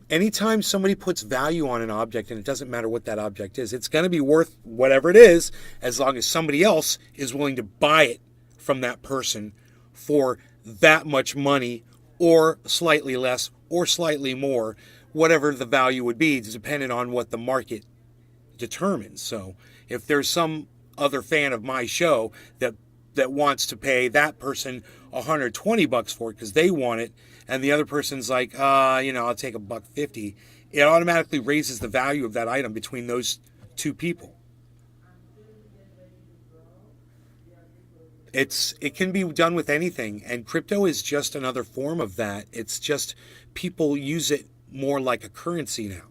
anytime somebody puts value on an object, and it doesn't matter what that object is, it's going to be worth whatever it is, as long as somebody else is willing to buy it from that person for that much money, or slightly less, or slightly more, whatever the value would be, depending on what the market determines. So if there's some other fan of my show that wants to pay that person $120 for it because they want it, and the other person's like, I'll take $150, it automatically raises the value of that item between those two people. It can be done with anything, and crypto is just another form of that. It's just people use it more like a currency now.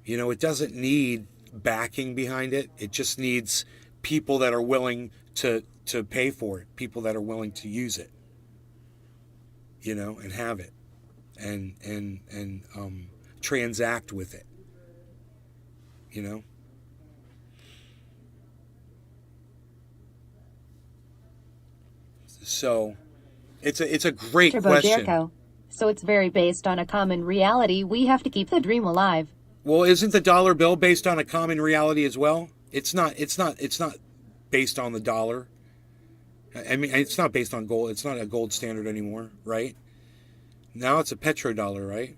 It doesn't need backing behind it. It just needs people that are willing to pay for it, people that are willing to use it, and have it, and transact with it, So it's a great Turbo question. Jericho. So it's very based on a common reality. We have to keep the dream alive. Well, isn't the dollar bill based on a common reality as well? It's not based on the dollar. I mean, it's not based on gold. It's not a gold standard anymore, right? Now it's a petrodollar, right?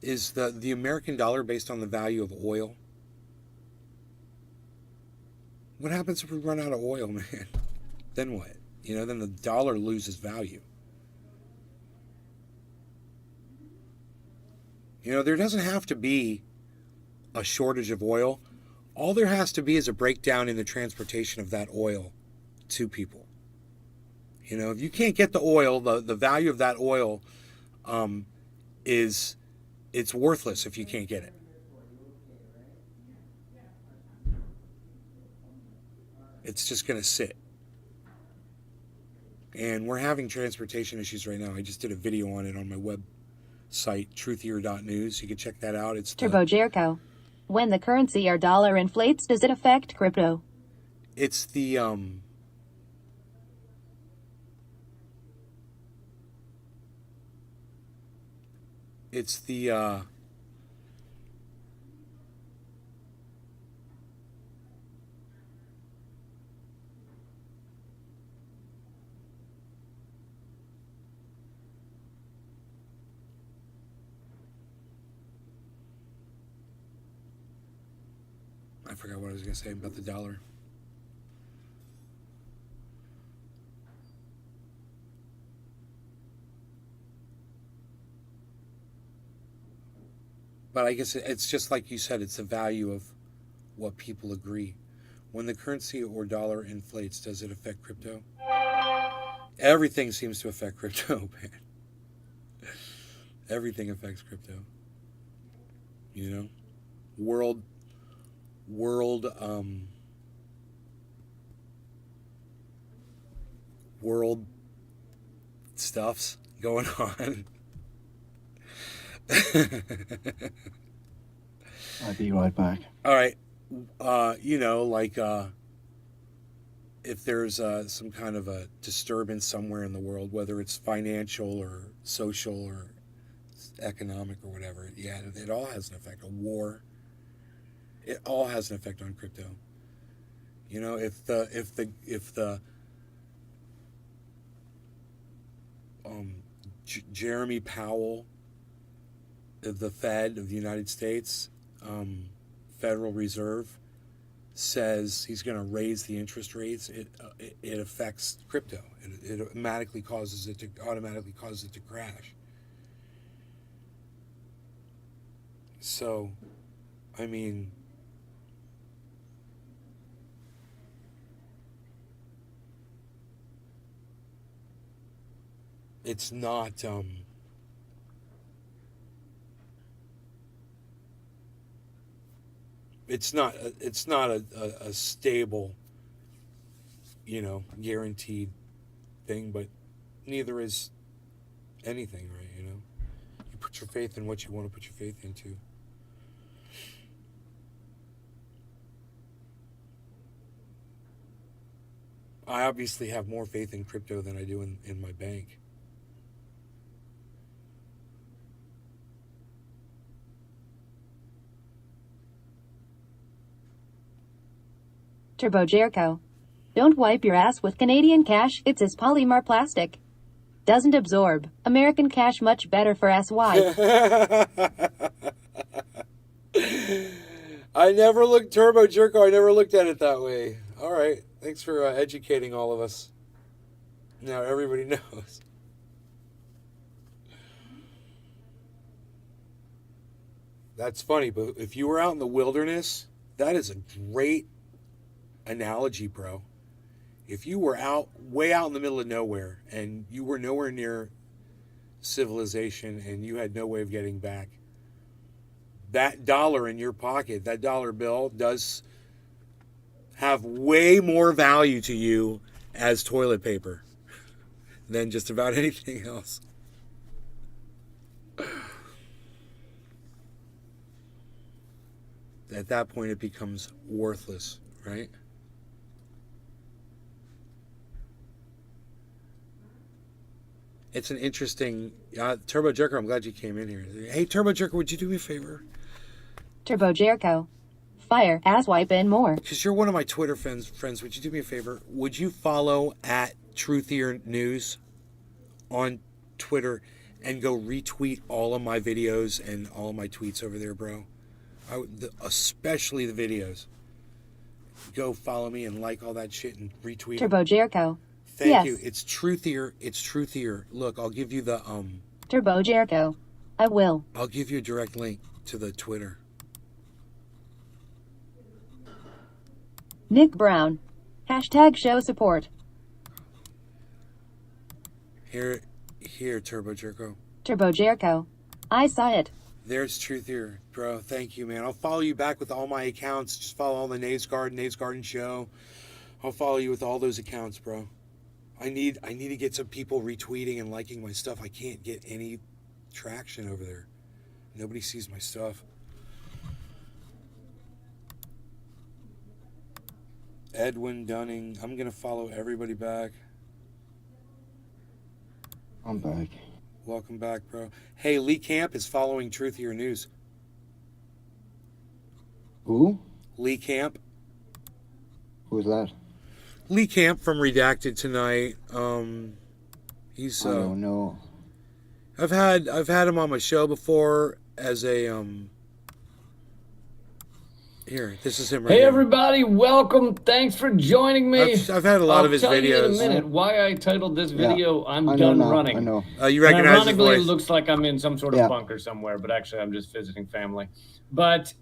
Is the American dollar based on the value of oil? What happens if we run out of oil, man? Then what? Then the dollar loses value. There doesn't have to be a shortage of oil. All there has to be is a breakdown in the transportation of that oil to people. If you can't get the oil, the value of that oil it's worthless if you can't get it. It's just going to sit. And we're having transportation issues right now. I just did a video on it on my website, truthier.news. You can check that out. It's Turbo Jericho. When the currency or dollar inflates, does it affect crypto? It's the I forgot what I was going to say about the dollar. But I guess it's just like you said, it's the value of what people agree. When the currency or dollar inflates, does it affect crypto? Everything seems to affect crypto, man. Everything affects crypto. You know? World stuffs going on. I'll be right back. All right. You know, like if there's some kind of a disturbance somewhere in the world, whether it's financial or social or economic or whatever, yeah, it all has an effect. A war, it all has an effect on crypto. You know, if the Jeremy Powell of the Fed of the United States, Federal Reserve, says he's going to raise the interest rates, it affects crypto. It automatically causes it to crash. So, I mean, it's not it's not a stable, you know, guaranteed thing, but neither is anything, right? You know, you put your faith in what you want to put your faith into. I obviously have more faith in crypto than I do in my bank. Turbo Jericho. Don't wipe your ass with Canadian cash, it's as polymer plastic. Doesn't absorb. American cash much better for SY. I never looked, Turbo Jerko, I never looked at it that way. All right, thanks for educating all of us. Now everybody knows. That's funny, but if you were out in the wilderness, that is a great analogy, bro. If you were way out in the middle of nowhere and you were nowhere near civilization and you had no way of getting back, that dollar in your pocket, that dollar bill, does have way more value to you as toilet paper than just about anything else. At that point, it becomes worthless, right? It's an interesting... Turbo Jerker, I'm glad you came in here. Hey, Turbo Jerker, would you do me a favor? Turbo Jericho. Fire, ass wipe, and more. Because you're one of my Twitter friends, would you do me a favor? Would you follow at Truthier News on Twitter and go retweet all of my videos and all of my tweets over there, bro? Especially the videos. Go follow me and like all that shit and retweet Turbo Jericho. Thank you. It's Truthier. It's Truthier. Look, I'll give you the Turbo Jericho. I will. I'll give you a direct link to the Twitter. Nick Brown. Hashtag show support. Here, Turbo Jerko. Turbo Jericho. I saw it. There's Truthier, bro. Thank you, man. I'll follow you back with all my accounts. Just follow all the Nays Garden Show. I'll follow you with all those accounts, bro. I need to get some people retweeting and liking my stuff. I can't get any traction over there. Nobody sees my stuff. Edwin Dunning. I'm going to follow everybody back. I'm back. Welcome back, bro. Hey, Lee Camp is following Truthier News. Who? Lee Camp. Who's that? Lee Camp from Redacted Tonight. He's I don't know. I've had him on my show before as a Here, this is him right Hey here. everybody, welcome. Thanks for joining me. I've had a lot of his I'll tell you in a videos. minute why I titled this video "I'm I know Done now, Running." I know. You recognize his ironically, it voice. looks like I'm in some sort of Yeah. bunker somewhere, but actually I'm just visiting family. But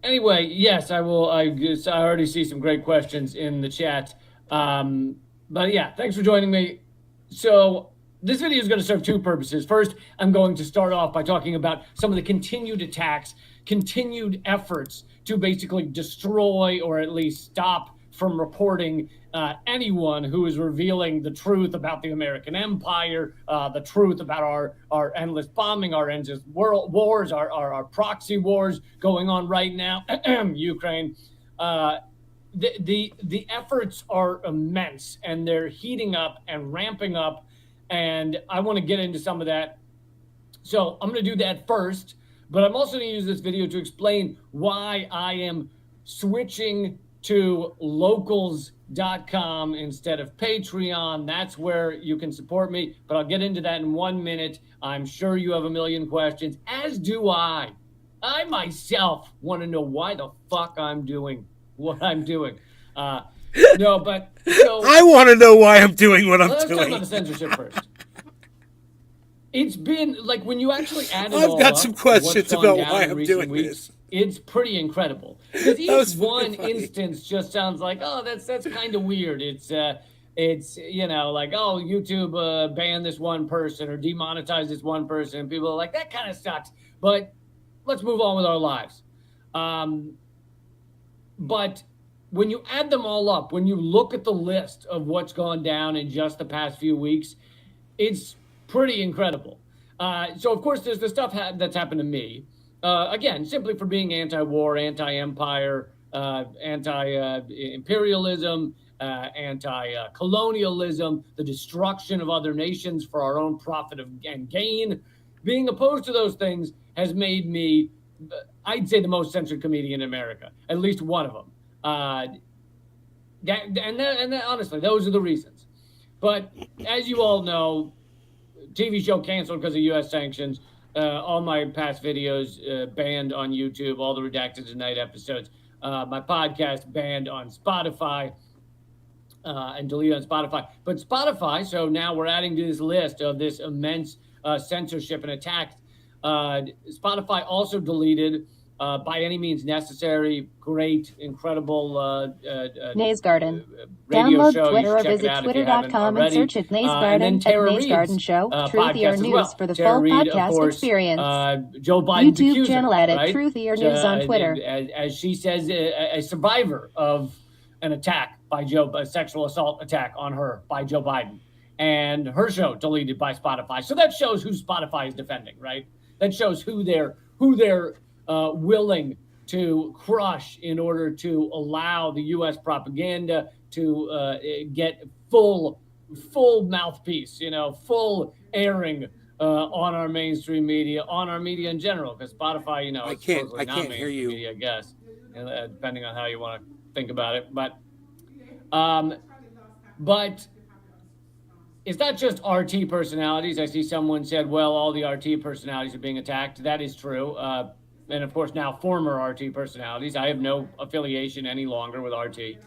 anyway, yes, I will. I already see some great questions in the chat. But yeah, thanks for joining me. So this video is going to serve two purposes. First, I'm going to start off by talking about some of the continued attacks, continued efforts to basically destroy or at least stop from reporting anyone who is revealing the truth about the American empire, the truth about our endless bombing, our endless world wars, our proxy wars going on right now, Ukraine. The efforts are immense, and they're heating up and ramping up, and I want to get into some of that. So I'm going to do that first, but I'm also going to use this video to explain why I am switching to locals.com instead of Patreon. That's where you can support me, but I'll get into that in 1 minute. I'm sure you have a million questions, as do I. I myself want to know why the fuck I'm doing what I'm doing. No, but so I want to know why I'm doing what I'm let's doing. talk about the censorship first. It's been like when you actually add it I've all got up, some questions what's gone about down why in I'm recent doing weeks, this. It's pretty incredible because was each pretty one funny. instance just sounds like, oh, that's kind of weird. It's you know, like, oh, YouTube banned this one person or demonetized this one person, and people are like, that kind of sucks. But let's move on with our lives. But when you add them all up, when you look at the list of what's gone down in just the past few weeks, it's pretty incredible. So, of course, there's the stuff that's happened to me. Again, simply for being anti-war, anti-empire, anti-imperialism, anti-colonialism, the destruction of other nations for our own profit and gain. Being opposed to those things has made me, I'd say, the most censored comedian in America, at least one of them. Honestly, those are the reasons. But as you all know, TV show canceled because of U.S. sanctions. All my past videos banned on YouTube, all the Redacted Tonight episodes. My podcast banned on Spotify and deleted on Spotify. But Spotify, so now we're adding to this list of this immense censorship and attacks. Spotify also deleted By Any Means Necessary, great, incredible Nays Garden. radio Download show. Twitter You or should check visit it out if you haven't twitter.com and already. search at Nays And Garden then at Tara Nays Reid's, Garden Show, podcast Truthier as News well. for the Tara full Reid, of podcast course, experience. Joe Biden's YouTube accuser, channel at right? Truthier News on Twitter. As she says, a survivor of an attack by a sexual assault attack on her by Joe Biden. And her show deleted by Spotify. So that shows who Spotify is defending, right? That shows who they're willing to crush in order to allow the U.S. propaganda to get full mouthpiece, full airing on our mainstream media, on our media in general. Because Spotify, I is can't supposedly not hear mainstream you. media, I guess, depending on how you want to think about it. But it's not just RT personalities. I see someone said, well, all the RT personalities are being attacked. That is true. And of course, now former RT personalities. I have no affiliation any longer with RT.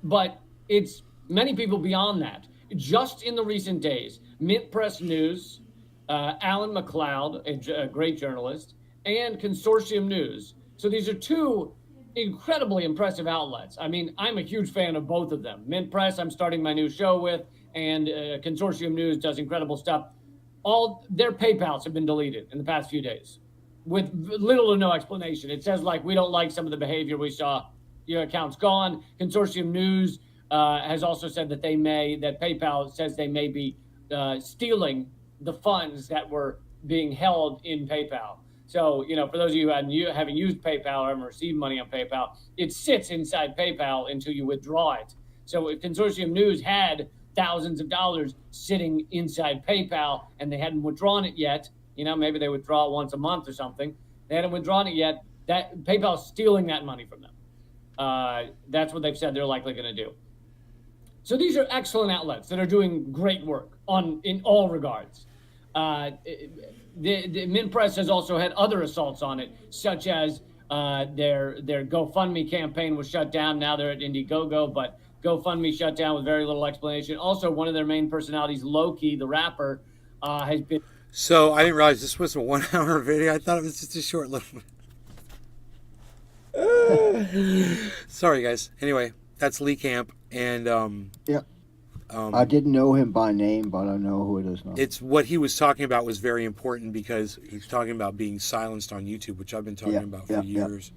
But it's many people beyond that. Just in the recent days, Mint Press News, Alan McLeod, a great journalist, and Consortium News. So these are two incredibly impressive outlets. I mean, I'm a huge fan of both of them. Mint Press, I'm starting my new show with, and Consortium News does incredible stuff. All their PayPals have been deleted in the past few days with little or no explanation. It says, like, we don't like some of the behavior we saw. Your account's gone. Consortium News has also said that PayPal says they may be stealing the funds that were being held in PayPal. So, for those of you who haven't used PayPal or haven't received money on PayPal, it sits inside PayPal until you withdraw it. So if Consortium News had thousands of dollars sitting inside PayPal and they hadn't withdrawn it yet, maybe they withdraw it once a month or something. They hadn't withdrawn it yet. That PayPal's stealing that money from them. That's what they've said they're likely going to do. So these are excellent outlets that are doing great work in all regards. The Mint Press has also had other assaults on it, such as their GoFundMe campaign was shut down. Now they're at Indiegogo, but GoFundMe shut down with very little explanation. Also, one of their main personalities, Loki, the rapper, has been. So I didn't realize this was a 1 hour video. I thought it was just a short little. Sorry, guys. Anyway, that's Lee Camp, and yeah. I didn't know him by name, but I know who it is now. It's what he was talking about was very important because he's talking about being silenced on YouTube, which I've been talking about for years.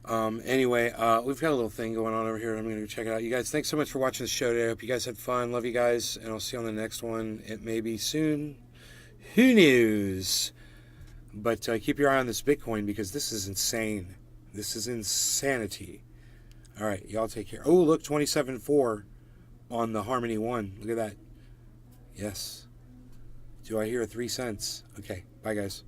Anyway, we've got a little thing going on over here. I'm going to go check it out. You guys, thanks so much for watching the show today. I hope you guys had fun. Love you guys, and I'll see you on the next one. It may be soon. Who knows? But keep your eye on this Bitcoin because this is insane. This is insanity. All right, y'all take care. Oh, look, 27.4 on the Harmony One. Look at that. Yes. Do I hear 3 cents? Okay, bye, guys.